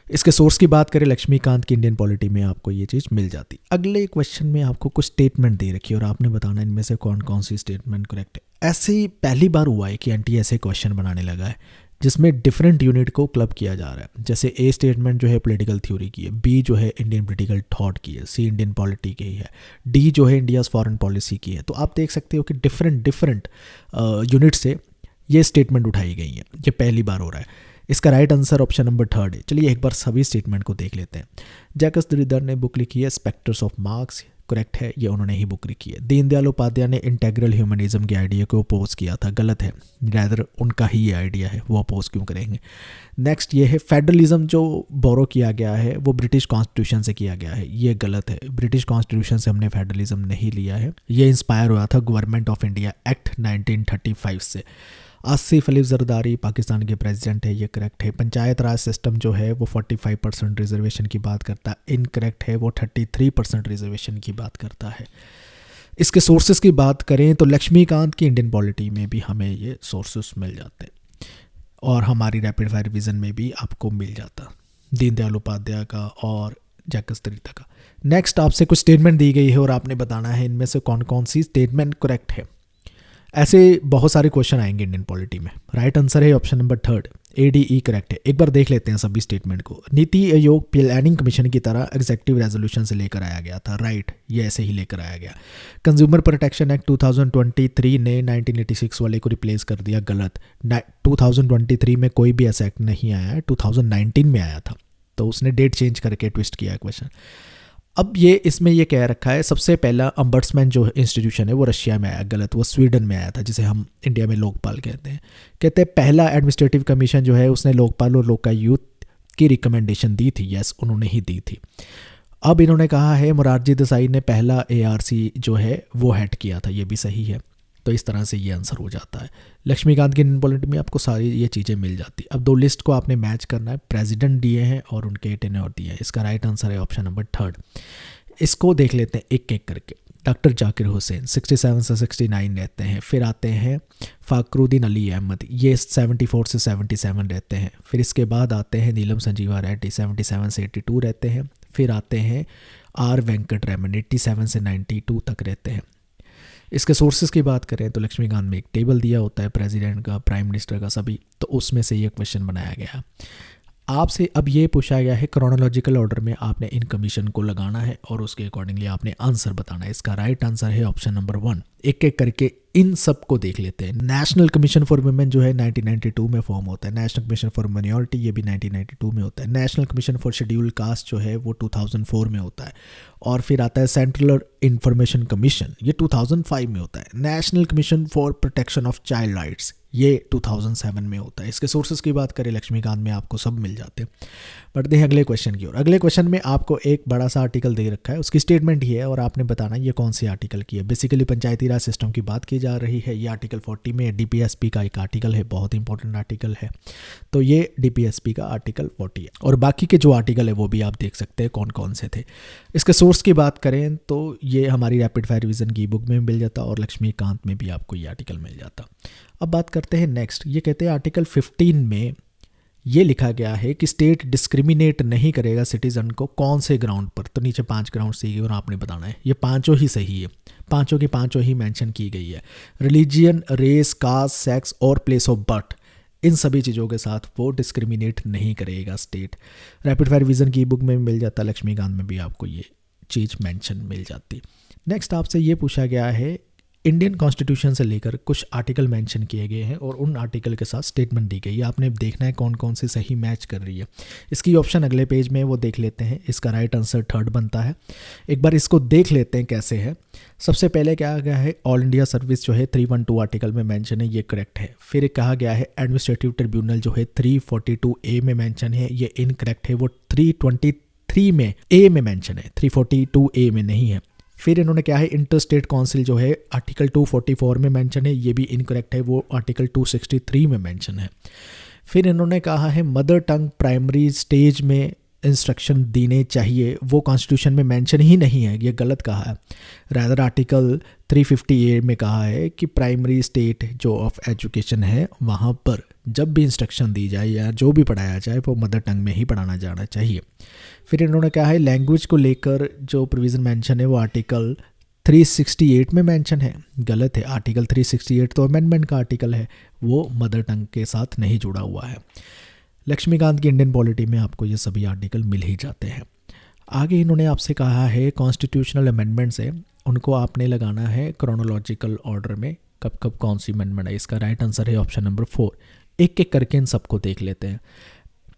इसके सोर्स की बात करें लक्ष्मीकांत की इंडियन पॉलिटी में आपको ये चीज़ मिल जाती। अगले क्वेश्चन में आपको कुछ स्टेटमेंट दे रखी है और आपने बताना इनमें से कौन कौन सी स्टेटमेंट करेक्ट है। ऐसे ही पहली बार हुआ है कि NTA ऐसे क्वेश्चन बनाने लगा है जिसमें डिफरेंट यूनिट को क्लब किया जा रहा है। जैसे A स्टेटमेंट जो है पॉलिटिकल थ्योरी की है, B जो है इंडियन पॉलिटिकल थॉट की है, C इंडियन पॉलिटी की है, D जो है इंडियाज़ फॉरेन पॉलिसी की है। तो आप देख सकते हो कि डिफरेंट यूनिट से ये स्टेटमेंट उठाई गई हैं। ये पहली बार हो रहा है। इसका राइट आंसर ऑप्शन नंबर 3 है। चलिए एक बार सभी स्टेटमेंट को देख लेते हैं। जैकब श्रीधर ने बुक लिखी है स्पेक्ट्रस ऑफ मार्क्स, करेक्ट है, ये उन्होंने ही बुक लिखी है। दीनदयाल उपाध्याय ने इंटेग्रल ह्यूमनिज्म के आइडिया को अपोज किया था, गलत है, रैदर उनका ही ये आइडिया है, वो अपोज क्यों करेंगे। नेक्स्ट ये है फेडरलिज्म जो बोरो किया गया है वो ब्रिटिश कॉन्स्टिट्यूशन से किया गया है, ये गलत है। ब्रिटिश कॉन्स्टिट्यूशन से हमने फेडरलिज्म नहीं लिया है, ये इंस्पायर हुआ था गवर्नमेंट ऑफ इंडिया एक्ट 1935 से। आसिफ अली जरदारी पाकिस्तान के प्रेसिडेंट है, ये करेक्ट है। पंचायत राज सिस्टम जो है वो 45% रिजर्वेशन की बात करता है, इनकरेक्ट है, वो 33% रिजर्वेशन की बात करता है। इसके सोर्सेज की बात करें तो लक्ष्मीकांत की इंडियन पॉलिटी में भी हमें ये सोर्सेज मिल जाते हैं और हमारी रैपिड फायर रिवीजन में भी आपको मिल जाता दीनदयाल उपाध्याय का और जैकब श्रीधर का। नेक्स्ट आपसे कुछ स्टेटमेंट दी गई है और आपने बताना है इनमें से कौन कौन सी स्टेटमेंट करेक्ट है। ऐसे बहुत सारे क्वेश्चन आएंगे इंडियन पॉलिटी में। राइट आंसर है ऑप्शन नंबर 3 ADE करेक्ट है। एक बार देख लेते हैं सभी स्टेटमेंट को। नीति आयोग प्लानिंग कमीशन की तरह एग्जीक्यूटिव रेजोल्यूशन से लेकर आया गया था, राइट, ये ऐसे ही लेकर आया गया। कंज्यूमर प्रोटेक्शन एक्ट 2023 ने 1986 वाले को रिप्लेस कर दिया, गलत। 2023 में कोई भी ऐसा एक्ट नहीं आया है, 2019 में आया था, तो उसने डेट चेंज करके ट्विस्ट किया क्वेश्चन। अब ये इसमें ये कह रखा है सबसे पहला अम्बर्ट्समैन जो इंस्टीट्यूशन है वो रशिया में आया, गलत, वो स्वीडन में आया था, जिसे हम इंडिया में लोकपाल कहते हैं। कहते हैं पहला एडमिनिस्ट्रेटिव कमीशन जो है उसने लोकपाल और लोकायुक्त की रिकमेंडेशन दी थी, यस उन्होंने ही दी थी। अब इन्होंने कहा है मोरारजी देसाई ने पहला ARC जो है वो हेड किया था, ये भी सही है। तो इस तरह से ये आंसर हो जाता है। लक्ष्मीकांत की इंडियन पॉलिटी में आपको सारी ये चीज़ें मिल जाती। अब दो लिस्ट को आपने मैच करना है, प्रेसिडेंट दिए हैं और उनके टेन्योर दिए हैं। इसका राइट आंसर है ऑप्शन नंबर 3। इसको देख लेते हैं एक एक करके। डॉक्टर जाकिर हुसैन 67 से 69 रहते हैं। फिर आते हैं फ़ाखरुद्दीन अली अहमद, ये 74 से 77 रहते हैं। फिर इसके बाद आते हैं नीलम संजीवा रेड्डी 77 से 82 रहते हैं। फिर आते हैं R वेंकट रमन 87 से 92 तक रहते हैं। इसके सोर्सेज की बात करें तो लक्ष्मीकांत में एक टेबल दिया होता है प्रेसिडेंट का, प्राइम मिनिस्टर का, सभी, तो उसमें से ये क्वेश्चन बनाया गया। आपसे अब ये पूछा गया है क्रोनोलॉजिकल ऑर्डर में आपने इन कमीशन को लगाना है और उसके अकॉर्डिंगली आपने आंसर बताना है। इसका राइट आंसर है ऑप्शन नंबर 1। एक एक करके इन सब को देख लेते हैं। नेशनल कमीशन फॉर वुमेन जो है 1992 में फॉर्म होता है। नेशनल कमीशन फॉर माइनॉरिटी ये भी 1992 में होता है। National commission for schedule caste जो है वो 2004 में होता है। और फिर आता है सेंट्रल इंफॉर्मेशन कमीशन, ये 2005 में होता है। National commission for protection of child rights ये 2007 में होता है। इसके सोर्सेज की बात करें लक्ष्मीकांत में आपको सब मिल जाते हैं। बढ़ते हैं अगले क्वेश्चन की ओर। अगले क्वेश्चन में आपको एक बड़ा सा आर्टिकल दे रखा है, उसकी स्टेटमेंट ही है और आपने बताना ये कौन सी आर्टिकल की है। बेसिकली पंचायती राज सिस्टम की बात की जा रही है। ये आर्टिकल 40 में DPSP का एक आर्टिकल है, बहुत इंपॉर्टेंट आर्टिकल है। तो ये DPSP का आर्टिकल 40 है और बाकी के जो आर्टिकल है वो भी आप देख सकते हैं कौन कौन से थे। इसके सोर्स की बात करें तो ये हमारी रैपिड फायर रिवीजन की बुक में मिल जाता और लक्ष्मीकांत में भी आपको ये आर्टिकल मिल जाता। अब बात करते हैं नेक्स्ट। ये कहते हैं आर्टिकल 15 में ये लिखा गया है कि स्टेट डिस्क्रिमिनेट नहीं करेगा सिटीजन को कौन से ग्राउंड पर। तो नीचे 5 ग्राउंड सी और आपने बताना है, ये पांचों ही सही है, पांचों की पांचों ही मेंशन की गई है। रिलीजियन, रेस, कास्ट, सेक्स और प्लेस ऑफ बर्थ, इन सभी चीज़ों के साथ वो डिस्क्रिमिनेट नहीं करेगा स्टेट। रैपिड फायर रिवीजन की बुक में मिल जाता, लक्ष्मीकांत में भी आपको ये चीज़ मेंशन मिल जाती। नेक्स्ट आपसे ये पूछा गया है, इंडियन कॉन्स्टिट्यूशन से लेकर कुछ आर्टिकल मेंशन किए गए हैं और उन आर्टिकल के साथ स्टेटमेंट दी गई है। आपने देखना है कौन कौन सी सही मैच कर रही है। इसकी ऑप्शन अगले पेज में वो देख लेते हैं। इसका राइट आंसर थर्ड बनता है। एक बार इसको देख लेते हैं कैसे है। सबसे पहले कहा गया है ऑल इंडिया सर्विस जो है 312 आर्टिकल में मेंशन है, ये करेक्ट है। फिर कहा गया है एडमिनिस्ट्रेटिव ट्रिब्यूनल जो है 342A में मेंशन है, ये इनकरेक्ट है। वो 323 में ए में मेंशन है, 342A में नहीं है। फिर इन्होंने क्या है इंटर स्टेट काउंसिल जो है आर्टिकल 244 में मेंशन है, ये भी इनकरेक्ट है, वो आर्टिकल 263 में मेंशन है। फिर इन्होंने कहा है मदर टंग प्राइमरी स्टेज में इंस्ट्रक्शन देने चाहिए, वो कॉन्स्टिट्यूशन में मेंशन ही नहीं है, ये गलत कहा है। रादर आर्टिकल 350A में कहा है कि प्राइमरी स्टेट जो ऑफ एजुकेशन है वहाँ पर जब भी इंस्ट्रक्शन दी जाए या जो भी पढ़ाया जाए वो मदर टंग में ही पढ़ाना जाना चाहिए। फिर इन्होंने कहा है लैंग्वेज को लेकर जो प्रोविज़न मेंशन है वो आर्टिकल 368 में मेंशन है, गलत है। आर्टिकल 368 तो अमेंडमेंट का आर्टिकल है, वो मदर टंग के साथ नहीं जुड़ा हुआ है। लक्ष्मीकांत की इंडियन पॉलिटी में आपको ये सभी आर्टिकल मिल ही जाते हैं। आगे इन्होंने आपसे कहा है कॉन्स्टिट्यूशनल अमेंडमेंट्स है, उनको आपने लगाना है क्रोनोलॉजिकल ऑर्डर में, कब कब कौन सी अमेंडमेंट है। इसका राइट आंसर है ऑप्शन नंबर 4। एक एक करके इन सबको देख लेते हैं।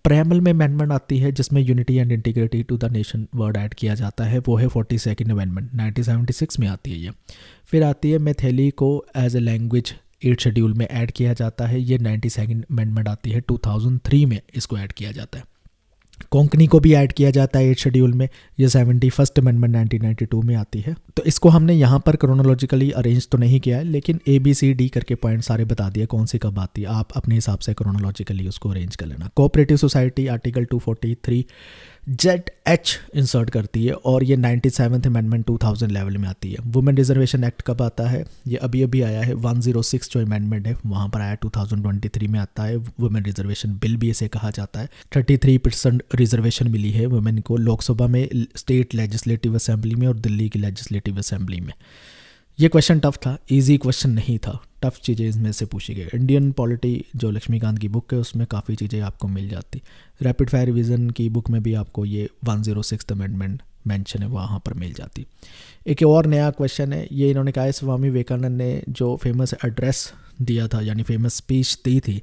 प्रेमल में अमेंडमेंट आती है जिसमें unity and integrity to the nation word add किया जाता है, वो है 42nd अमेंडमेंट, 1976 में आती है ये। फिर आती है मैथिली को एज ए लैंग्वेज 8 शेड्यूल में ऐड किया जाता है, ये 92nd अमेंडमेंट आती है, 2003 में इसको ऐड किया जाता है। कोंकणी को भी ऐड किया जाता है 8 शेड्यूल में, ये 71st अमेंडमेंट 1992 में आती है। तो इसको हमने यहाँ पर क्रोनोलॉजिकली अरेंज तो नहीं किया है, लेकिन ABCD करके पॉइंट सारे बता दिए कौन सी कब आती है, आप अपने हिसाब से क्रोनोलॉजिकली उसको अरेंज कर लेना। Cooperative society article 243 ZH insert करती है और ये 97th अमेंडमेंट 2011 में आती है। वुमेन रिजर्वेशन एक्ट कब आता है, ये अभी अभी आया है, 106 जो अमेंडमेंट है वहाँ पर आया, 2023 में आता है। वुमेन रिजर्वेशन बिल भी इसे कहा जाता है। 33% रिजर्वेशन मिली है वुमेन को लोकसभा में, स्टेट लेजिस्लेटिव असेंबली में और दिल्ली की लेजिस्लेटिव असेंबली में। ये क्वेश्चन टफ था, इजी क्वेश्चन नहीं था, टफ चीज़ें इसमें से पूछी गई। इंडियन पॉलिटी जो लक्ष्मीकांत की बुक है उसमें काफ़ी चीज़ें आपको मिल जाती। रैपिड फायर रिवीजन की बुक में भी आपको ये 106th अमेंडमेंट मेंशन है, वहाँ पर मिल जाती। एक और नया क्वेश्चन है, ये इन्होंने कहा है स्वामी विवेकानंद ने जो फेमस एड्रेस दिया था यानी फेमस स्पीच दी थी,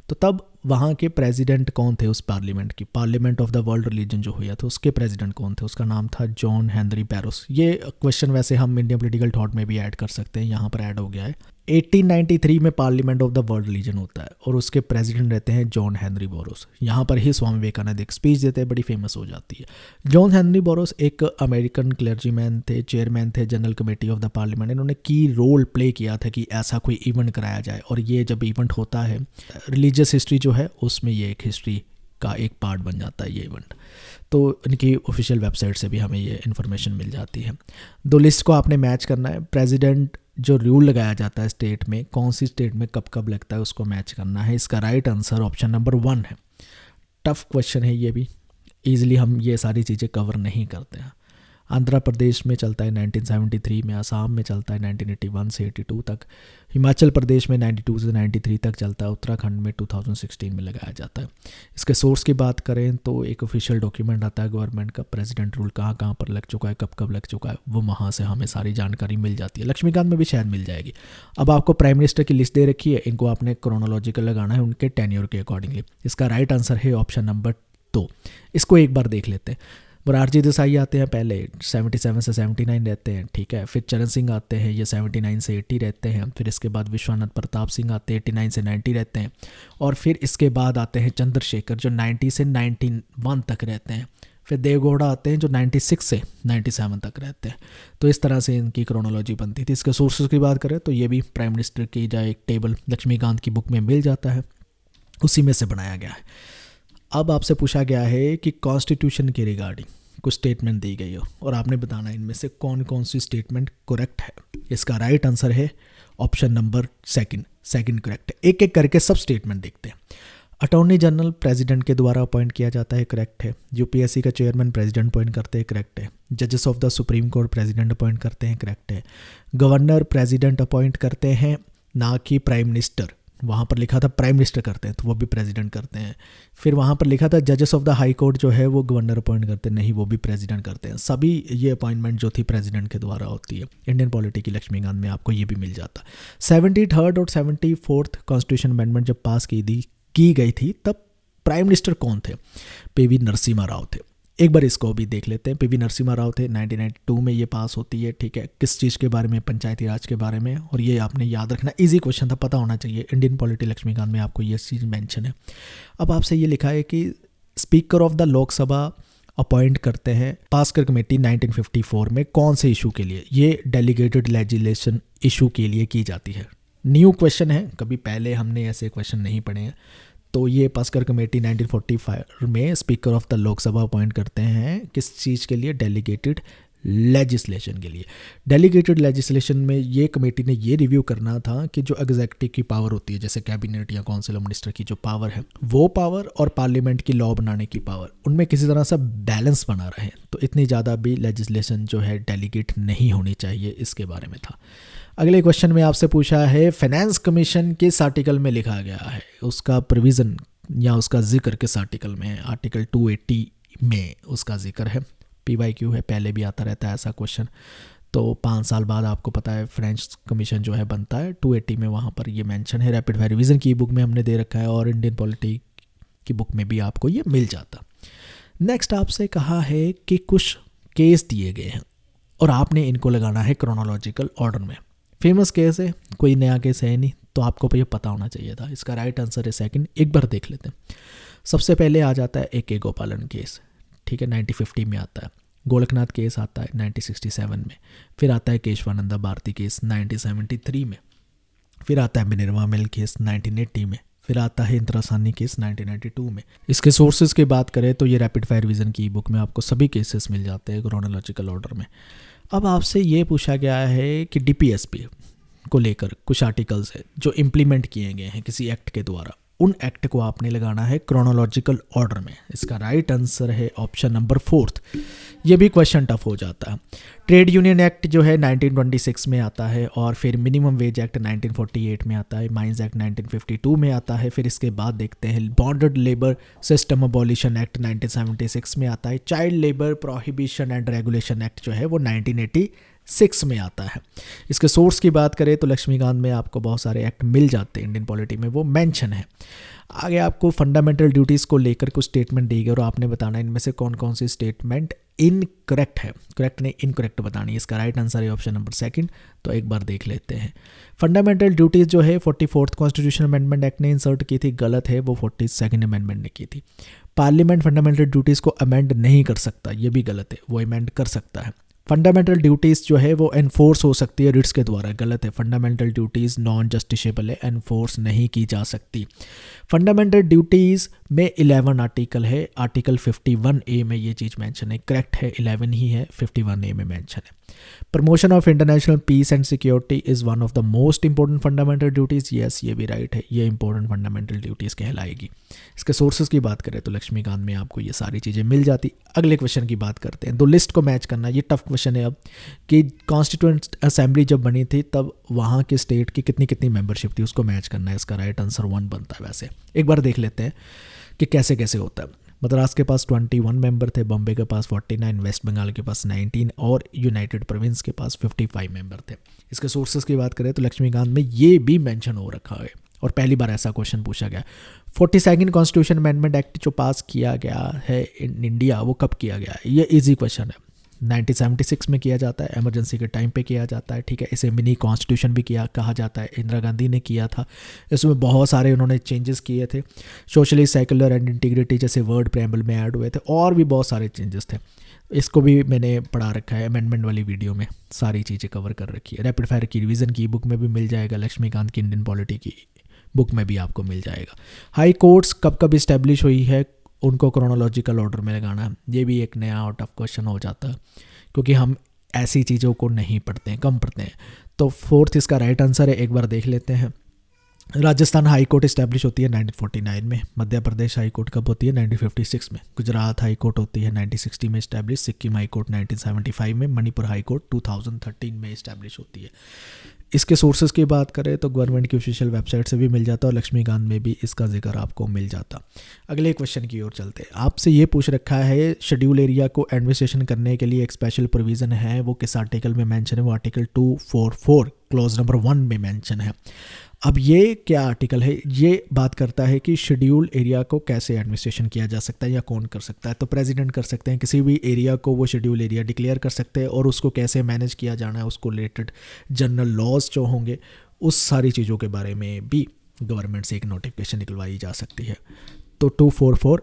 तो तब वहाँ के प्रेसिडेंट कौन थे उस पार्लियामेंट की, parliament of the world religion जो हुआ था उसके प्रेसिडेंट कौन थे, उसका नाम था जॉन हेनरी बैरोस। ये क्वेश्चन वैसे हम इंडियन पॉलिटिकल थॉट में भी ऐड कर सकते हैं, यहाँ पर ऐड हो गया है। 1893 में parliament of the world religion होता है और उसके प्रेसिडेंट रहते हैं जॉन हेनरी बोरोस। यहाँ पर ही स्वामी विवेकानंद एक स्पीच देते हैं, बड़ी फेमस हो जाती है। जॉन हेनरी बोरोस एक अमेरिकन क्लर्जीमैन थे, चेयरमैन थे general committee of the parliament. इन्होंने की रोल प्ले किया था कि ऐसा कोई इवेंट कराया जाए, और ये जब इवेंट होता है रिलीजियस हिस्ट्री जो है उसमें ये एक हिस्ट्री का एक पार्ट बन जाता है ये इवेंट। तो इनकी ऑफिशियल वेबसाइट से भी हमें ये इन्फॉर्मेशन मिल जाती है। दो लिस्ट को आपने मैच करना है। प्रेसिडेंट जो रूल लगाया जाता है स्टेट में, कौन सी स्टेट में कब कब लगता है उसको मैच करना है। इसका राइट आंसर ऑप्शन नंबर 1 है। टफ क्वेश्चन है ये भी, ईजिली हम ये सारी चीज़ें कवर नहीं करते हैं। आंध्र प्रदेश में चलता है 1973 में, असम में चलता है 1981 से 82 तक, हिमाचल प्रदेश में 92 से 93 तक चलता है, उत्तराखंड में 2016 में लगाया जाता है। इसके सोर्स की बात करें तो एक ऑफिशियल डॉक्यूमेंट आता है गवर्नमेंट का, प्रेसिडेंट रूल कहाँ कहाँ पर लग चुका है, कब कब लग चुका है, वो वहाँ से हमें सारी जानकारी मिल जाती है। लक्ष्मीकांत में भी शायद मिल जाएगी। अब आपको प्राइम मिनिस्टर की लिस्ट दे रखी है, इनको आपने क्रोनोलॉजिकल लगाना है उनके टेन्योर के अकॉर्डिंगली। इसका राइट आंसर है ऑप्शन नंबर 2। इसको एक बार देख लेते हैं। मोरारजी देसाई आते हैं पहले, 77 से 79 रहते हैं, ठीक है। फिर चरण सिंह आते हैं, ये 79 से 80 रहते हैं। फिर इसके बाद विश्वनाथ प्रताप सिंह आते हैं, 89 से 90 रहते हैं। और फिर इसके बाद आते हैं चंद्रशेखर जो 90 से 91 तक रहते हैं। फिर देवगौड़ा आते हैं जो 96 से 97 तक रहते हैं। तो इस तरह से इनकी क्रोनोलॉजी बनती थी। इसके सोर्सेज की बात करें तो ये भी प्राइम मिनिस्टर की जो एक टेबल लक्ष्मीकांत की बुक में मिल जाता है, उसी में से बनाया गया है। अब आपसे पूछा गया है कि कॉन्स्टिट्यूशन के रिगार्डिंग कुछ स्टेटमेंट दी गई हो और आपने बताना इनमें से कौन कौन सी स्टेटमेंट करेक्ट है। इसका राइट आंसर है ऑप्शन नंबर 2, सेकंड करेक्ट है। एक एक करके सब स्टेटमेंट देखते हैं। अटॉर्नी जनरल प्रेसिडेंट के द्वारा अपॉइंट किया जाता है, करेक्ट है। यूपीएससी का चेयरमैन प्रेसिडेंट अपॉइंट करते हैं, करेक्ट है। जजेस of the supreme court president appoint करते हैं, करेक्ट है। गवर्नर प्रेसिडेंट अपॉइंट करते हैं, ना कि प्राइम मिनिस्टर। वहाँ पर लिखा था प्राइम मिनिस्टर करते हैं, तो वो भी प्रेसिडेंट करते हैं। फिर वहाँ पर लिखा था जजेस ऑफ द हाई कोर्ट जो है वो गवर्नर अपॉइंट करते हैं, नहीं वो भी प्रेसिडेंट करते हैं। सभी ये अपॉइंटमेंट जो थी प्रेसिडेंट के द्वारा होती है। इंडियन पॉलिटी की लक्ष्मीकांत में आपको ये भी मिल जाता। 73rd और 74th कॉन्स्टिट्यूशन अमेंडमेंट जब पास की गई थी तब प्राइम मिनिस्टर कौन थे? पीवी नरसिम्हा राव थे। एक बार इसको भी देख लेते हैं। पीवी नरसिम्हा राव थे, 1992 में ये पास होती है, ठीक है। किस चीज़ के बारे में? पंचायती राज के बारे में। और ये आपने याद रखना, इजी क्वेश्चन था, पता होना चाहिए। इंडियन पॉलिटी लक्ष्मीकांत में आपको ये चीज़ मेंशन है। अब आपसे ये लिखा है कि speaker of the Lok Sabha appoint करते हैं पास्कर कमेटी 1954 में कौन से इशू के लिए? ये डेलीगेटेड लेजिस्लेशन इशू के लिए की जाती है। न्यू क्वेश्चन है, कभी पहले हमने ऐसे क्वेश्चन नहीं पढ़े हैं। तो ये पास्कर कमेटी 1945 में speaker of the Lok Sabha appoint करते हैं किस चीज़ के लिए? डेलीगेटेड लेजिस्लेशन के लिए। डेलीगेटेड लेजिस्लेशन में ये कमेटी ने ये रिव्यू करना था कि जो एग्जीक्यूटिव की पावर होती है, जैसे कैबिनेट या काउंसिल ऑफ मिनिस्टर की जो पावर है, वो पावर और पार्लियामेंट की लॉ बनाने की पावर, उनमें किसी तरह से बैलेंस बना रहे। तो इतनी ज़्यादा भी लेजिस्लेशन जो है डेलीगेट नहीं होनी चाहिए, इसके बारे में था। अगले क्वेश्चन में आपसे पूछा है फाइनेंस कमीशन किस आर्टिकल में लिखा गया है? उसका प्रोविज़न या उसका जिक्र किस आर्टिकल में है? आर्टिकल 280 में उसका जिक्र है। PYQ है, पहले भी आता रहता है ऐसा क्वेश्चन। तो 5 साल बाद आपको पता है फाइनेंस कमीशन जो है बनता है, 280 में वहाँ पर ये मेंशन है। रैपिड फायर रिवीजन की बुक में हमने दे रखा है और इंडियन पॉलिटी की बुक में भी आपको ये मिल जाता। नेक्स्ट आपसे कहा है कि कुछ केस दिए गए हैं और आपने इनको लगाना है क्रोनोलॉजिकल ऑर्डर में। फेमस केस है, कोई नया केस है नहीं, तो आपको ये पता होना चाहिए था। इसका राइट आंसर है सेकंड। एक बार देख लेते हैं। सबसे पहले आ जाता है AK गोपालन केस, ठीक है, 1950 में आता है। गोलकनाथ केस आता है 1967 में। फिर आता है केशवानंदा भारती केस 1973 में। फिर आता है मिनर्वा मिल केस 1980 में। फिर आता है इंदिरासानी केस 1992 में। इसके सोर्सेज की बात करें तो ये रैपिड फायर रिवीजन की बुक में आपको सभी केसेस मिल जाते हैं क्रोनोलॉजिकल ऑर्डर में। अब आपसे ये पूछा गया है कि DPSP को लेकर कुछ आर्टिकल्स है जो इम्प्लीमेंट किए गए हैं किसी एक्ट के द्वारा, उन एक्ट को आपने लगाना है क्रोनोलॉजिकल ऑर्डर में। इसका राइट आंसर है ऑप्शन नंबर 4। ये भी क्वेश्चन टफ हो जाता है। ट्रेड यूनियन एक्ट जो है 1926 में आता है, और फिर मिनिमम वेज एक्ट 1948 में आता है, माइंस एक्ट 1952 में आता है। फिर इसके बाद देखते हैं bonded labour system abolition act 1976 में आता है। Child labour prohibition and regulation act जो है वो 1986 में आता है। इसके सोर्स की बात करें तो लक्ष्मीकांत में आपको बहुत सारे एक्ट मिल जाते हैं, इंडियन पॉलिटी में वो मेंशन है। आगे आपको फंडामेंटल ड्यूटीज़ को लेकर कुछ स्टेटमेंट दी गई और आपने बताना इनमें से कौन कौन सी स्टेटमेंट इनकरेक्ट है। करेक्ट नहीं, इनकरेक्ट बतानी है। इसका राइट आंसर है ऑप्शन नंबर 2। तो एक बार देख लेते हैं। फंडामेंटल ड्यूटीज़ जो है 44th कॉन्स्टिट्यूशन अमेंडमेंट एक्ट ने इंसर्ट की थी, गलत है, वो 42nd अमेंडमेंट ने की थी। पार्लियामेंट फंडामेंटल ड्यूटीज़ को अमेंड नहीं कर सकता, ये भी गलत है, वो अमेंड कर सकता है। फंडामेंटल ड्यूटीज़ जो है वो एनफोर्स हो सकती है रिट्स के द्वारा, गलत है। फंडामेंटल ड्यूटीज़ नॉन जस्टिसेबल है, एनफोर्स नहीं की जा सकती। फंडामेंटल ड्यूटीज़ में 11 आर्टिकल है, आर्टिकल 51A में ये चीज़ मेंशन है, करेक्ट है, 11 ही है, 51A में मेंशन है। Promotion of international peace and security is one of the most important fundamental duties, yes ये भी राइट है, ये इंपॉर्टेंट फंडामेंटल ड्यूटीज़ कहलाएगी। इसके सोर्सेज की बात करें तो लक्ष्मीकांत में आपको ये सारी चीज़ें मिल जाती। अगले क्वेश्चन की बात करते हैं। दो लिस्ट को मैच करना, ये टफ क्वेश्चन है अब, कि कॉन्स्टिट्यूएंट असेंबली जब बनी थी तब वहाँ के स्टेट की कितनी कितनी मेंबरशिप थी, उसको मैच करना है। इसका राइट आंसर 1 बनता है। वैसे एक बार देख लेते हैं कि कैसे कैसे होता है। मद्रास के पास 21 मेंबर थे, बॉम्बे के पास 49, वेस्ट बंगाल के पास 19 और यूनाइटेड प्रोविंस के पास 55 मेंबर थे। इसके सोर्सेज की बात करें तो लक्ष्मीकांत में ये भी मेंशन हो रखा है और पहली बार ऐसा क्वेश्चन पूछा गया। 42nd कॉन्स्टिट्यूशन अमेंडमेंट एक्ट जो पास किया गया है इन इंडिया, वो कब किया गया है? ये इजी क्वेश्चन है। 1976 में किया जाता है, इमरजेंसी के टाइम पे किया जाता है, ठीक है। इसे मिनी कॉन्स्टिट्यूशन भी कहा जाता है, इंदिरा गांधी ने किया था। इसमें बहुत सारे उन्होंने चेंजेस किए थे, सोशली सेकुलर एंड इंटीग्रिटी जैसे वर्ड प्रेम्बल में ऐड हुए थे, और भी बहुत सारे चेंजेस थे। इसको भी मैंने पढ़ा रखा है अमेंडमेंट वाली वीडियो में, सारी चीज़ें कवर कर रखी है। रैपिड फायर की रिवीजन की बुक में भी मिल जाएगा, लक्ष्मीकांत की इंडियन पॉलिटी की बुक में भी आपको मिल जाएगा। हाई कोर्ट्स कब कब इस्टेब्लिश हुई है, उनको क्रोनोलॉजिकल ऑर्डर में लगाना है। ये भी एक नया और टफ क्वेश्चन हो जाता है क्योंकि हम ऐसी चीज़ों को नहीं पढ़ते हैं, कम पढ़ते हैं। तो 4th इसका राइट आंसर है, एक बार देख लेते हैं। राजस्थान हाई कोर्ट इस्टेब्लिश होती है 1949 में। मध्य प्रदेश हाई कोर्ट कब होती है? 1956 में। गुजरात हाई कोर्ट होती है 1960 में इस्टेब्लिश। सिक्किम हाई कोर्ट 1975 में। मणिपुर हाई कोर्ट 2013 में इस्टेब्लिश होती है। इसके सोर्सेज की बात करें तो गवर्नमेंट की ऑफिशियल वेबसाइट से भी मिल जाता और लक्ष्मीकांत में भी इसका जिक्र आपको मिल जाता। अगले क्वेश्चन की ओर चलते हैं। आपसे ये पूछ रखा है शेड्यूल एरिया को एडमिनिस्ट्रेशन करने के लिए एक स्पेशल प्रोविज़न है, वो किस आर्टिकल में मेंशन है? वो आर्टिकल 244 क्लॉज नंबर 1 में मेंशन है। अब ये क्या आर्टिकल है? ये बात करता है कि शेड्यूल एरिया को कैसे एडमिनिस्ट्रेशन किया जा सकता है या कौन कर सकता है। तो प्रेसिडेंट कर सकते हैं, किसी भी एरिया को वो शेड्यूल एरिया डिक्लेयर कर सकते हैं, और उसको कैसे मैनेज किया जाना है, उसको रिलेटेड जनरल लॉज जो होंगे उस सारी चीज़ों के बारे में भी गवर्नमेंट से एक नोटिफिकेशन निकलवाई जा सकती है। तो 244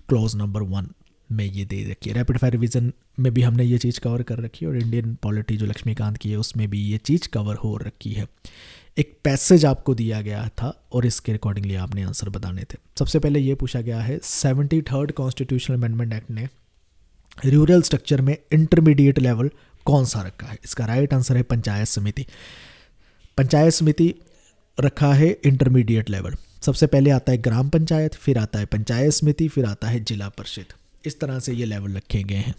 क्लॉज नंबर 1 में ये दे रखी है। रैपिड फायर रिवीजन में भी हमने ये चीज़ कवर कर रखी है, और इंडियन पॉलिटी जो लक्ष्मीकांत की है उसमें भी ये चीज़ कवर हो रखी है। एक पैसेज आपको दिया गया था और इसके अकॉर्डिंगली आपने आंसर बताने थे। सबसे पहले ये पूछा गया है 73rd कॉन्स्टिट्यूशनल अमेंडमेंट एक्ट ने रूरल स्ट्रक्चर में इंटरमीडिएट लेवल कौन सा रखा है? इसका राइट आंसर है पंचायत समिति। पंचायत समिति रखा है इंटरमीडिएट लेवल। सबसे पहले आता है ग्राम पंचायत, फिर आता है पंचायत समिति, फिर आता है जिला परिषद। इस तरह से ये लेवल रखे गए हैं।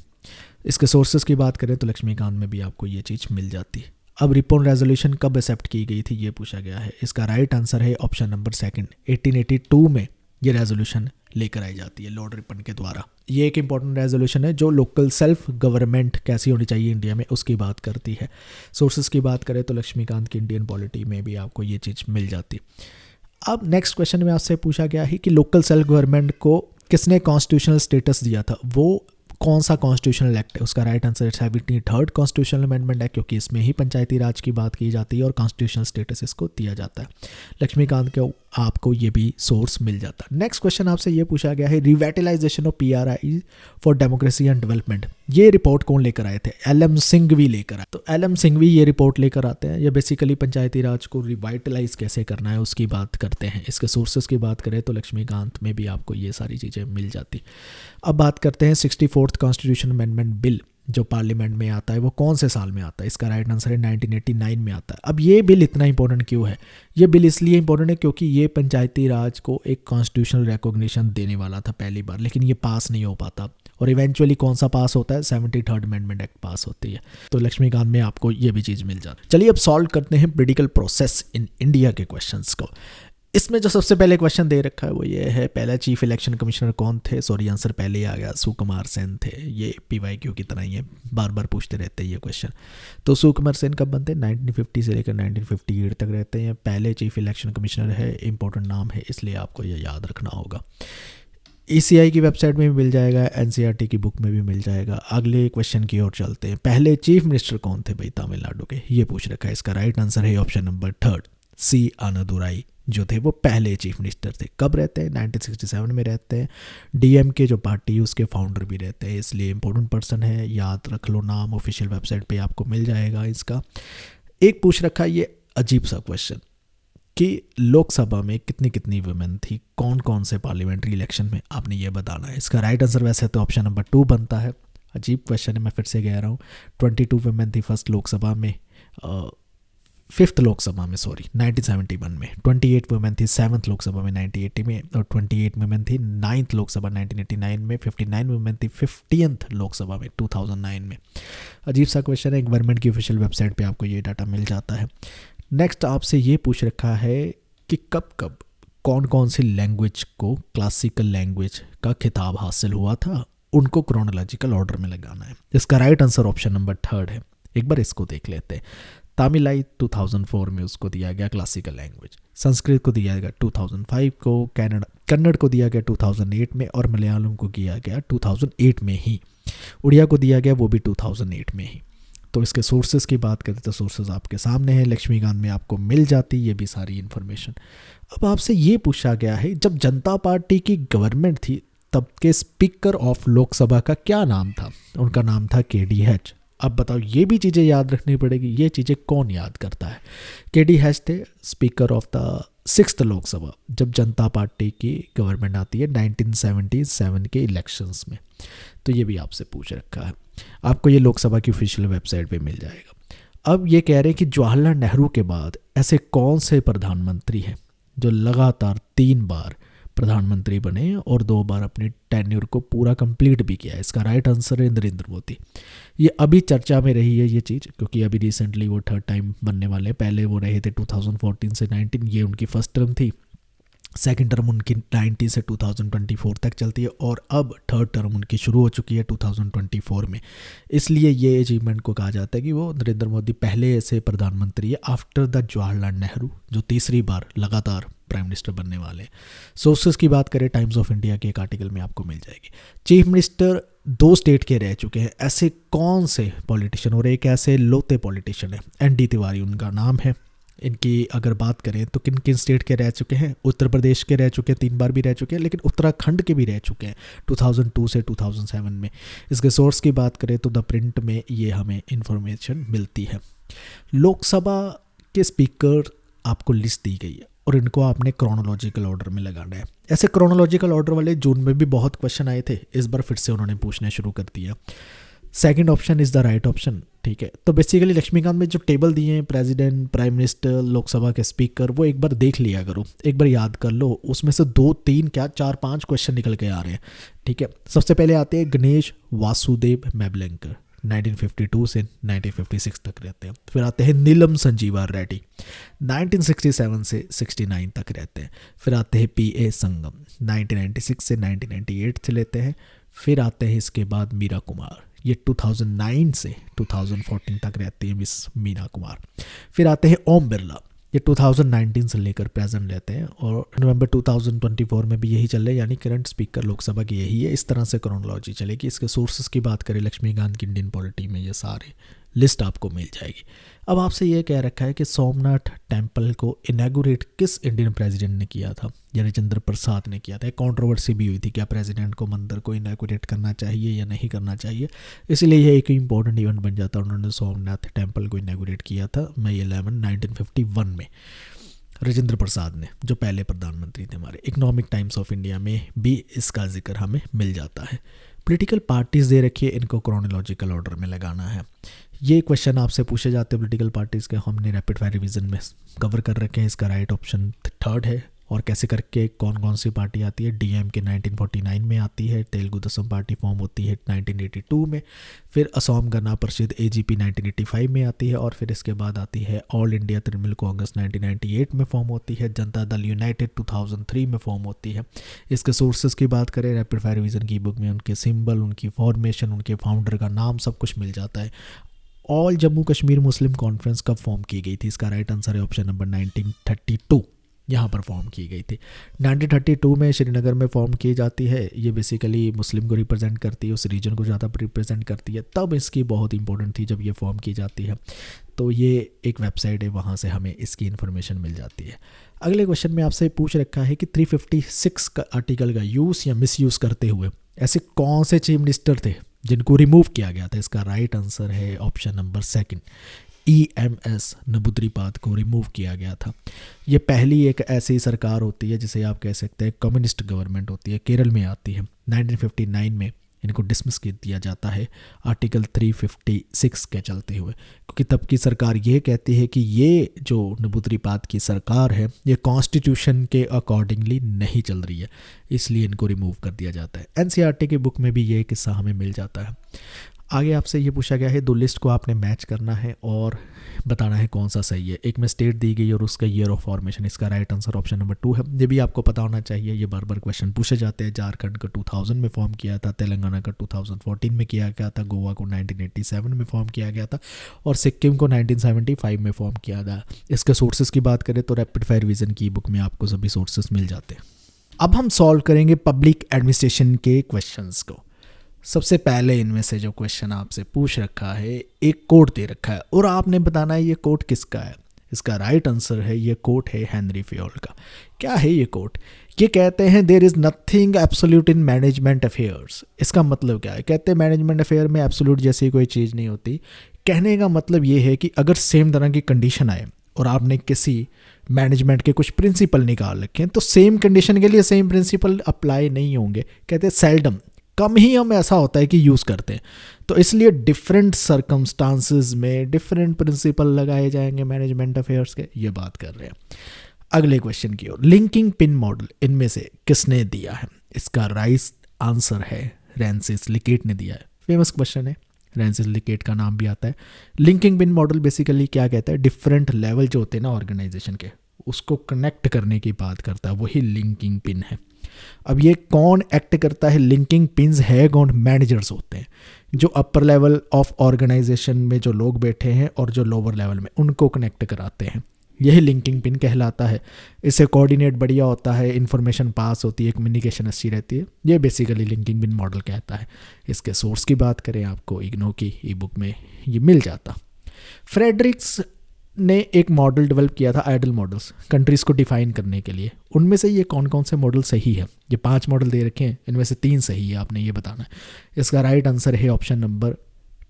इसके सोर्सेज की बात करें तो लक्ष्मीकांत में भी आपको ये चीज़ मिल जाती है। अब रिपोन रेजोल्यूशन कब एक्सेप्ट की गई थी ये पूछा गया है। इसका राइट आंसर है ऑप्शन नंबर 2, 1882 में ये रेजोल्यूशन लेकर आई जाती है लॉर्ड रिपन के द्वारा। ये एक इंपॉर्टेंट रेजोल्यूशन है जो लोकल सेल्फ गवर्नमेंट कैसी होनी चाहिए इंडिया में उसकी बात करती है। सोर्सेज की बात करें तो लक्ष्मीकांत की इंडियन पॉलिटी में भी आपको ये चीज़ मिल जाती। अब नेक्स्ट क्वेश्चन में आपसे पूछा गया है कि लोकल सेल्फ गवर्नमेंट को किसने कॉन्स्टिट्यूशनल स्टेटस दिया था? वो कौन सा कॉन्स्टिट्यूशनल एक्ट है? उसका राइट आंसर है 73rd कॉन्स्टिट्यूशनल अमेंडमेंट एक्ट, क्योंकि इसमें ही पंचायती राज की बात की जाती है और कॉन्स्टिट्यूशनल स्टेटस इसको दिया जाता है। लक्ष्मीकांत के आपको ये भी सोर्स मिल जाता है। नेक्स्ट क्वेश्चन आपसे ये पूछा गया है revitalisation of PRI for democracy and development. ये रिपोर्ट कौन लेकर आए थे? LM सिंघवी लेकर आए। तो LM सिंघवी ये रिपोर्ट लेकर आते हैं। ये बेसिकली पंचायती राज को रिवाइटलाइज कैसे करना है उसकी बात करते हैं। इसके सोर्सेज की बात करें तो लक्ष्मीकांत में भी आपको ये सारी चीज़ें मिल जाती। अब बात करते हैं 64th कॉन्स्टिट्यूशन अमेंडमेंट बिल जो पार्लियामेंट में आता है वो कौन से साल में आता है? इसका राइट आंसर है 1989 में आता है। अब ये बिल इतना इंपॉर्टेंट क्यों है? ये बिल इसलिए इंपॉर्टेंट है क्योंकि ये पंचायती राज को एक कॉन्स्टिट्यूशनल रिकॉग्निशन देने वाला था पहली बार, लेकिन ये पास नहीं हो पाता। और इवेंचुअली कौन सा पास होता है? 73rd अमेंडमेंट एक्ट पास होती है। तो लक्ष्मीकांत में आपको ये भी चीज़ मिल जाती है। चलिए अब सॉल्व करते हैं पोलिटिकल प्रोसेस इन इंडिया के क्वेश्चंस को। इसमें जो सबसे पहले क्वेश्चन दे रखा है वो ये है, पहला चीफ इलेक्शन कमिश्नर कौन थे? सॉरी आंसर पहले ही आ गया, सुकुमार सेन थे। ये PYQ की तरह ही है, बार बार पूछते रहते हैं ये क्वेश्चन। तो सुकुमार सेन कब बनते हैं? 1950 से लेकर 1958 तक रहते हैं। पहले चीफ इलेक्शन कमिश्नर है, इंपॉर्टेंट नाम है, इसलिए आपको ये याद रखना होगा। ECI की वेबसाइट में भी मिल जाएगा, NCERT की बुक में भी मिल जाएगा। अगले क्वेश्चन की ओर चलते हैं। पहले चीफ मिनिस्टर कौन थे भाई तमिलनाडु के? ये पूछ रखा है। इसका राइट आंसर है ऑप्शन नंबर 3, C आनादुराई जो थे वो पहले चीफ मिनिस्टर थे। कब रहते हैं? 1967 में रहते हैं। DMK जो पार्टी है उसके फाउंडर भी रहते हैं, इसलिए इंपॉर्टेंट पर्सन है, याद रख लो नाम, ऑफिशियल वेबसाइट पे आपको मिल जाएगा इसका। एक पूछ रखा ये अजीब सा क्वेश्चन कि लोकसभा में कितनी कितनी वुमेन थी कौन कौन से पार्लियामेंट्री इलेक्शन में, आपने ये बताना है। इसका राइट आंसर वैसे तो ऑप्शन नंबर 2 बनता है। अजीब क्वेश्चन है, मैं फिर से कह रहा हूँ। 22 वुमेन थी फर्स्ट लोकसभा में, 5th लोकसभा में, सॉरी 1971 में। 28 वुमेन थी 7th लोकसभा में 1980 में, और 28 वुमेन थी 9th लोकसभा 1989 में। 59 वुमेन थी 50th लोकसभा में 2009 में। अजीब सा क्वेश्चन है, गवर्नमेंट की ऑफिशियल वेबसाइट पे आपको ये डाटा मिल जाता है। नेक्स्ट आपसे ये पूछ रखा है कि कब कब कौन कौन सी लैंग्वेज को क्लासिकल लैंग्वेज का खिताब हासिल हुआ था, उनको क्रोनोलॉजिकल ऑर्डर में लगाना है। इसका राइट आंसर ऑप्शन नंबर 3 है। एक बार इसको देख लेते हैं। तमिलाई 2004 में उसको दिया गया क्लासिकल लैंग्वेज, संस्कृत को दिया गया 2005 को, कन्नड़ को दिया गया 2008 में, और मलयालम को किया गया 2008 में ही। उड़िया को दिया गया वो भी 2008 में ही। तो इसके सोर्सेज की बात करें तो सोर्सेज आपके सामने हैं, लक्ष्मीकांत में आपको मिल जाती ये भी सारी इन्फॉर्मेशन। अब आपसे ये पूछा गया है जब जनता पार्टी की गवर्नमेंट थी तब के स्पीकर ऑफ लोकसभा का क्या नाम था? उनका नाम था KDH। अब बताओ, ये भी चीज़ें याद रखनी पड़ेगी, ये चीज़ें कौन याद करता है? KDH थे speaker of the 6th Lok Sabha जब जनता पार्टी की गवर्नमेंट आती है 1977 के इलेक्शंस में। तो ये भी आपसे पूछ रखा है, आपको ये लोकसभा की ऑफिशियल वेबसाइट पे मिल जाएगा। अब ये कह रहे हैं कि जवाहरलाल नेहरू के बाद ऐसे कौन से प्रधानमंत्री हैं जो लगातार 3 बार प्रधानमंत्री बने और 2 बार अपने टेन्योर को पूरा कंप्लीट भी किया है। इसका राइट आंसर है नरेंद्र मोदी। ये अभी चर्चा में रही है ये चीज़, क्योंकि अभी रिसेंटली वो 3rd टाइम बनने वाले हैं। पहले वो रहे थे 2014 से 19, ये उनकी फर्स्ट टर्म थी। सेकंड टर्म उनकी 90 से 2024 तक चलती है और अब 3rd टर्म उनकी शुरू हो चुकी है 2024 में। इसलिए ये अचीवमेंट को कहा जाता है कि वो नरेंद्र मोदी पहले ऐसे प्रधानमंत्री है आफ्टर द जवाहरलाल नेहरू जो तीसरी बार लगातार प्राइम मिनिस्टर बनने वाले। सोर्सेस की बात करें, टाइम्स ऑफ इंडिया के एक आर्टिकल में आपको मिल जाएगी। चीफ मिनिस्टर 2 स्टेट के रह चुके हैं, ऐसे कौन से पॉलिटिशियन, और एक ऐसे लोते पॉलिटिशियन है ND तिवारी उनका नाम है। इनकी अगर बात करें तो किन किन स्टेट के रह चुके हैं, उत्तर प्रदेश के रह चुके हैं, 3 बार भी रह चुके हैं, लेकिन उत्तराखंड के भी रह चुके हैं 2002 से 2007 में। इसके सोर्स की बात करें तो द प्रिंट में ये हमें इंफॉर्मेशन मिलती है। लोकसभा के स्पीकर आपको लिस्ट दी गई है और इनको आपने क्रोनोलॉजिकल ऑर्डर में लगाना है। ऐसे क्रोनोलॉजिकल ऑर्डर वाले जून में भी बहुत क्वेश्चन आए थे, इस बार फिर से उन्होंने पूछने शुरू कर दिया। Second option is the right option, ठीक है। तो बेसिकली लक्ष्मीकांत में जो टेबल दिए हैं प्रेसिडेंट, प्राइम मिनिस्टर, लोकसभा के स्पीकर, वो एक बार देख लिया करो, एक बार याद कर लो। उसमें से 2, 3 क्या 4, 5 क्वेश्चन निकल के आ रहे हैं, ठीक है। सबसे पहले आते हैं गणेश वासुदेव मैबलंकर, 1952 से 1956 तक रहते हैं। फिर आते हैं नीलम संजीवा रेड्डी, 1967 से 69 तक रहते हैं। फिर आते हैं PA संगम, 1996 से 1998 से लेते हैं। फिर आते हैं इसके बाद मीरा कुमार, ये 2009 से 2014 तक रहती है मिस मीना कुमार। फिर आते हैं ओम बिरला, ये 2019 से लेकर प्रेजेंट रहते हैं और नवंबर 2024 में भी यही चल रहे हैं, यानी करंट स्पीकर लोकसभा की यही है। इस तरह से क्रोनोलॉजी चलेगी। इसके सोर्सेज की बात करें लक्ष्मीकांत की इंडियन पॉलिटी में ये सारे लिस्ट आपको मिल जाएगी। अब आपसे ये कह रखा है कि सोमनाथ टेम्पल को इनैगोरेट किस इंडियन प्रेसिडेंट ने किया था, या राजेंद्र प्रसाद ने किया था। एक कंट्रोवर्सी भी हुई थी, क्या प्रेसिडेंट को मंदिर को इनैगोरेट करना चाहिए या नहीं करना चाहिए, इसलिए ये एक इंपॉर्टेंट इवेंट बन जाता है। उन्होंने सोमनाथ टेम्पल को इनैगोरेट किया था मई 11, 1951 में, राजेंद्र प्रसाद ने, जो पहले प्रधानमंत्री थे हमारे। इकोनॉमिक टाइम्स ऑफ इंडिया में भी इसका जिक्र हमें मिल जाता है। पॉलिटिकल पार्टीज़ दे रखिए, इनको क्रोनोलॉजिकल ऑर्डर में लगाना है। ये क्वेश्चन आपसे पूछे जाते हैं पॉलिटिकल पार्टीज़ के, हमने रैपिड फायर रिवीजन में कवर कर रखे हैं। इसका राइट ऑप्शन 3rd है। और कैसे करके कौन कौन सी पार्टी आती है, DMK 1949 में आती है, तेलुगु देशम पार्टी फॉर्म होती है 1982 में, फिर असम गण परिषद AGP 1985 में आती है, और फिर इसके बाद आती है ऑल इंडिया तृणमूल कांग्रेस 1998 में फॉर्म होती है, जनता दल यूनाइटेड 2003 में फॉर्म होती है। इसके सोर्सेज की बात करें रैपिड फायर रिवीजन की बुक में, उनके सिंबल, उनकी फॉर्मेशन, उनके फाउंडर का नाम सब कुछ मिल जाता है। ऑल जम्मू कश्मीर मुस्लिम कॉन्फ्रेंस कब फॉर्म की गई थी, इसका राइट आंसर है ऑप्शन नंबर 1932, यहाँ पर फॉर्म की गई थी। 1932 में श्रीनगर में फॉर्म की जाती है। ये बेसिकली मुस्लिम को रिप्रेजेंट करती है, उस रीजन को ज़्यादा रिप्रेजेंट करती है। तब इसकी बहुत इंपॉर्टेंट थी जब ये फॉर्म की जाती है। तो ये एक वेबसाइट है, वहाँ से हमें इसकी इन्फॉर्मेशन मिल जाती है। अगले क्वेश्चन में आपसे पूछ रखा है कि 356 का आर्टिकल का यूज़ या मिसयूज़ करते हुए ऐसे कौन से चीफ मिनिस्टर थे जिनको रिमूव किया गया था। इसका राइट आंसर है ऑप्शन नंबर 2, EMS नबूद्रीपाद को रिमूव किया गया था। ये पहली एक ऐसी सरकार होती है जिसे आप कह सकते हैं कम्युनिस्ट गवर्नमेंट होती है, केरल में आती है। 1959 में इनको डिसमिस कर दिया जाता है आर्टिकल 356 के चलते हुए, क्योंकि तब की सरकार ये कहती है कि ये जो नबूद्रीपाद की सरकार है ये कॉन्स्टिट्यूशन के अकॉर्डिंगली नहीं चल रही है, इसलिए इनको रिमूव कर दिया जाता है। NCERT की बुक में भी ये किस्सा हमें मिल जाता है। आगे आपसे ये पूछा गया है 2 लिस्ट को आपने मैच करना है और बताना है कौन सा सही है। एक में स्टेट दी गई और उसका ईयर ऑफ फॉर्मेशन, इसका राइट आंसर ऑप्शन नंबर 2 है। ये भी आपको पता होना चाहिए, ये बार बार क्वेश्चन पूछे जाते हैं। झारखंड का 2000 में फॉर्म किया था, तेलंगाना का 2014 में किया गया था, गोवा को 1987 में फॉर्म किया गया था और सिक्किम को 1975 में फॉर्म किया था। इसके सोर्सेज की बात करें तो रैपिड फायर रिवीजन की बुक में आपको सभी सोर्सेज मिल जाते हैं। अब हम सॉल्व करेंगे पब्लिक एडमिनिस्ट्रेशन के क्वेश्चंस को। सबसे पहले इनमें से जो क्वेश्चन आपसे पूछ रखा है, एक कोट दे रखा है और आपने बताना है ये कोट किसका है। इसका राइट आंसर है, ये कोट है हेनरी फ्योल का। क्या है ये कोट? ये कहते हैं there is nothing absolute in management affairs. इसका मतलब क्या है? कहते हैं मैनेजमेंट अफेयर में एब्सोल्यूट जैसी कोई चीज़ नहीं होती। कहने का मतलब ये है कि अगर सेम तरह की कंडीशन आए और आपने किसी मैनेजमेंट के कुछ प्रिंसिपल निकाल रखे हैं तो सेम कंडीशन के लिए सेम प्रिंसिपल अप्लाई नहीं होंगे। कहते हैं सेल्डम, कम ही हम ऐसा होता है कि यूज़ करते हैं। तो इसलिए डिफरेंट सर्कमस्टांसेस में डिफरेंट प्रिंसिपल लगाए जाएंगे मैनेजमेंट अफेयर्स के, ये बात कर रहे हैं। अगले क्वेश्चन की ओर, लिंकिंग पिन मॉडल इनमें से किसने दिया है? इसका राइट आंसर है रैंसिस लिकेट ने दिया है। फेमस क्वेश्चन है, रैंसिस लिकेट का नाम भी आता है। लिंकिंग पिन मॉडल बेसिकली क्या कहता है, डिफरेंट लेवल जो होते हैं ना ऑर्गेनाइजेशन के, उसको कनेक्ट करने की बात करता है, वही लिंकिंग पिन है। अब ये कौन एक्ट करता है? लिंकिंग पिन्स है कौन? मैनेजर्स होते हैं, जो अपर लेवल ऑफ ऑर्गेनाइजेशन में जो लोग बैठे हैं और जो लोअर लेवल में, उनको कनेक्ट कराते हैं। यही लिंकिंग पिन कहलाता है। इससे कोऑर्डिनेट बढ़िया होता है, इन्फॉर्मेशन पास होती है, कम्युनिकेशन अच्छी रहती है। ये बेसिकली लिंकिंग पिन मॉडल कहता है। इसके सोर्स की बात करें, आपको इग्नो की ई बुक में ये मिल जाता। फ्रेडरिक्स ने एक मॉडल डेवलप किया था, आइडल मॉडल्स, कंट्रीज़ को डिफाइन करने के लिए। उनमें से ये कौन कौन से मॉडल सही है? ये 5 मॉडल दे रखे हैं, इनमें से 3 सही है, आपने ये बताना है। इसका राइट आंसर है ऑप्शन नंबर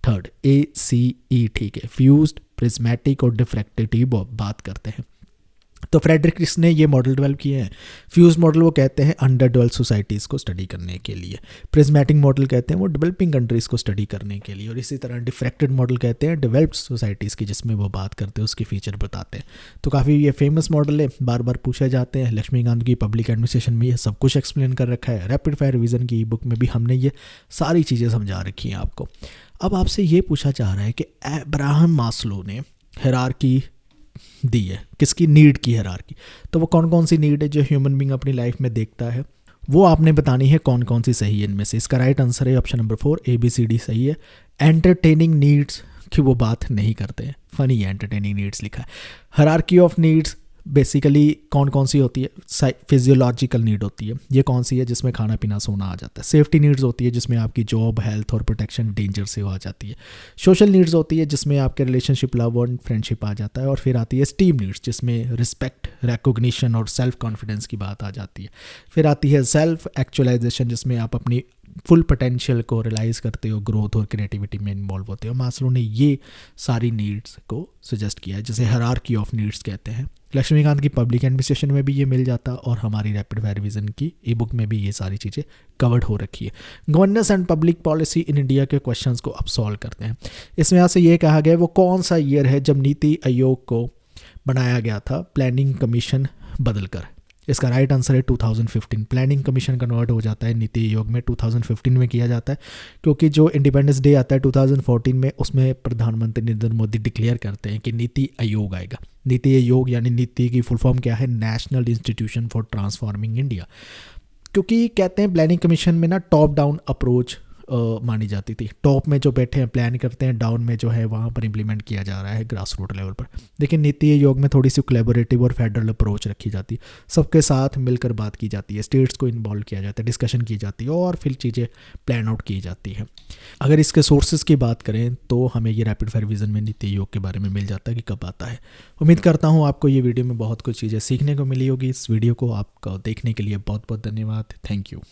3, ACE। ठीक है, फ्यूज्ड, प्रिज्मेटिक और डिफ्रैक्टिव बात करते हैं। तो फ्रेडरिक्स ने ये मॉडल डेवलप किए हैं। फ्यूज मॉडल वो कहते हैं अंडर डेवलप्ड सोसाइटीज़ को स्टडी करने के लिए। प्रिज्मेटिक मॉडल कहते हैं वो डेवलपिंग कंट्रीज़ को स्टडी करने के लिए। और इसी तरह डिफ्रैक्टेड मॉडल कहते हैं डेवलप्ड सोसाइटीज़ की, जिसमें वो बात करते हैं, उसकी फीचर बताते हैं। तो काफ़ी ये फेमस मॉडल है, बार बार पूछे जाते हैं। लक्ष्मीकांत की पब्लिक एडमिनिस्ट्रेशन में ये सब कुछ एक्सप्लेन कर रखा है। रैपिड फायर रिवीजन की ई बुक में भी हमने ये सारी चीज़ें समझा रखी हैं आपको। अब आपसे ये पूछा जा रहा है कि अब्राहम मास्लो ने हायरार्की दी है, किसकी? नीड की हायरार्की। तो वो कौन कौन सी नीड है जो ह्यूमन बीइंग अपनी लाइफ में देखता है, वो आपने बतानी है कौन कौन सी सही है इनमें से। इसका राइट आंसर है ऑप्शन नंबर 4, ABCD सही है। एंटरटेनिंग नीड्स की वो बात नहीं करते हैं, फनी है, एंटरटेनिंग नीड्स लिखा है। हायरार्की ऑफ नीड्स बेसिकली कौन कौन सी होती है? फिजियोलॉजिकल नीड होती है, ये कौन सी है? जिसमें खाना पीना सोना आ जाता है। सेफ्टी नीड्स होती है, जिसमें आपकी जॉब, हेल्थ और प्रोटेक्शन डेंजर से आ जाती है। सोशल नीड्स होती है, जिसमें आपके रिलेशनशिप, लव और फ्रेंडशिप आ जाता है। और फिर आती है स्टीम नीड्स, जिसमें रिस्पेक्ट, रिकॉग्निशन और सेल्फ कॉन्फिडेंस की बात आ जाती है। फिर आती है सेल्फ एक्चुअलाइजेशन, जिसमें आप अपनी फुल पोटेंशियल को रियलाइज़ करते हो, ग्रोथ और क्रिएटिविटी में इन्वॉल्व होते हो। मास्लो ने ये सारी नीड्स को सजेस्ट किया है, जिसे हायरार्की ऑफ नीड्स कहते हैं। लक्ष्मीकांत की पब्लिक एडमिनिस्ट्रेशन में भी ये मिल जाता, और हमारी रैपिड फायर रिवीजन की ई बुक में भी ये सारी चीज़ें कवर्ड हो रखी है। Governance and public policy in India के क्वेश्चंस को अब सॉल्व करते हैं। इसमें यहाँ से ये कहा गया वो कौन सा ईयर है जब नीति आयोग को बनाया गया था प्लानिंग कमीशन बदलकर। इसका राइट आंसर है 2015। प्लानिंग कमीशन कन्वर्ट हो जाता है नीति आयोग में, 2015 में किया जाता है, क्योंकि जो इंडिपेंडेंस डे आता है 2014 में, उसमें प्रधानमंत्री नरेंद्र मोदी डिक्लेयर करते हैं कि नीति आयोग आएगा। नीति आयोग यानी नीति की फुल फॉर्म क्या है? National institution for transforming India. क्योंकि कहते हैं प्लानिंग कमीशन में ना टॉप डाउन अप्रोच मानी जाती थी। टॉप में जो बैठे हैं प्लान करते हैं, डाउन में जो है वहाँ पर इम्प्लीमेंट किया जा रहा है ग्रास रूट लेवल पर। लेकिन नीति आयोग में थोड़ी सी कोलैबोरेटिव और फेडरल अप्रोच रखी जाती है, सबके साथ मिलकर बात की जाती है, स्टेट्स को इन्वॉल्व किया जाता है, डिस्कशन की जाती है और फिर चीज़ें प्लान आउट की जाती हैं। अगर इसके सोर्सेज की बात करें तो हमें ये रैपिड फायर रिवीजन में नीति आयोग के बारे में मिल जाता है कि कब आता है। उम्मीद करता हूँ आपको ये वीडियो में बहुत कुछ चीज़ें सीखने को मिली होगी। इस वीडियो को आपको देखने के लिए बहुत बहुत धन्यवाद। Thank you.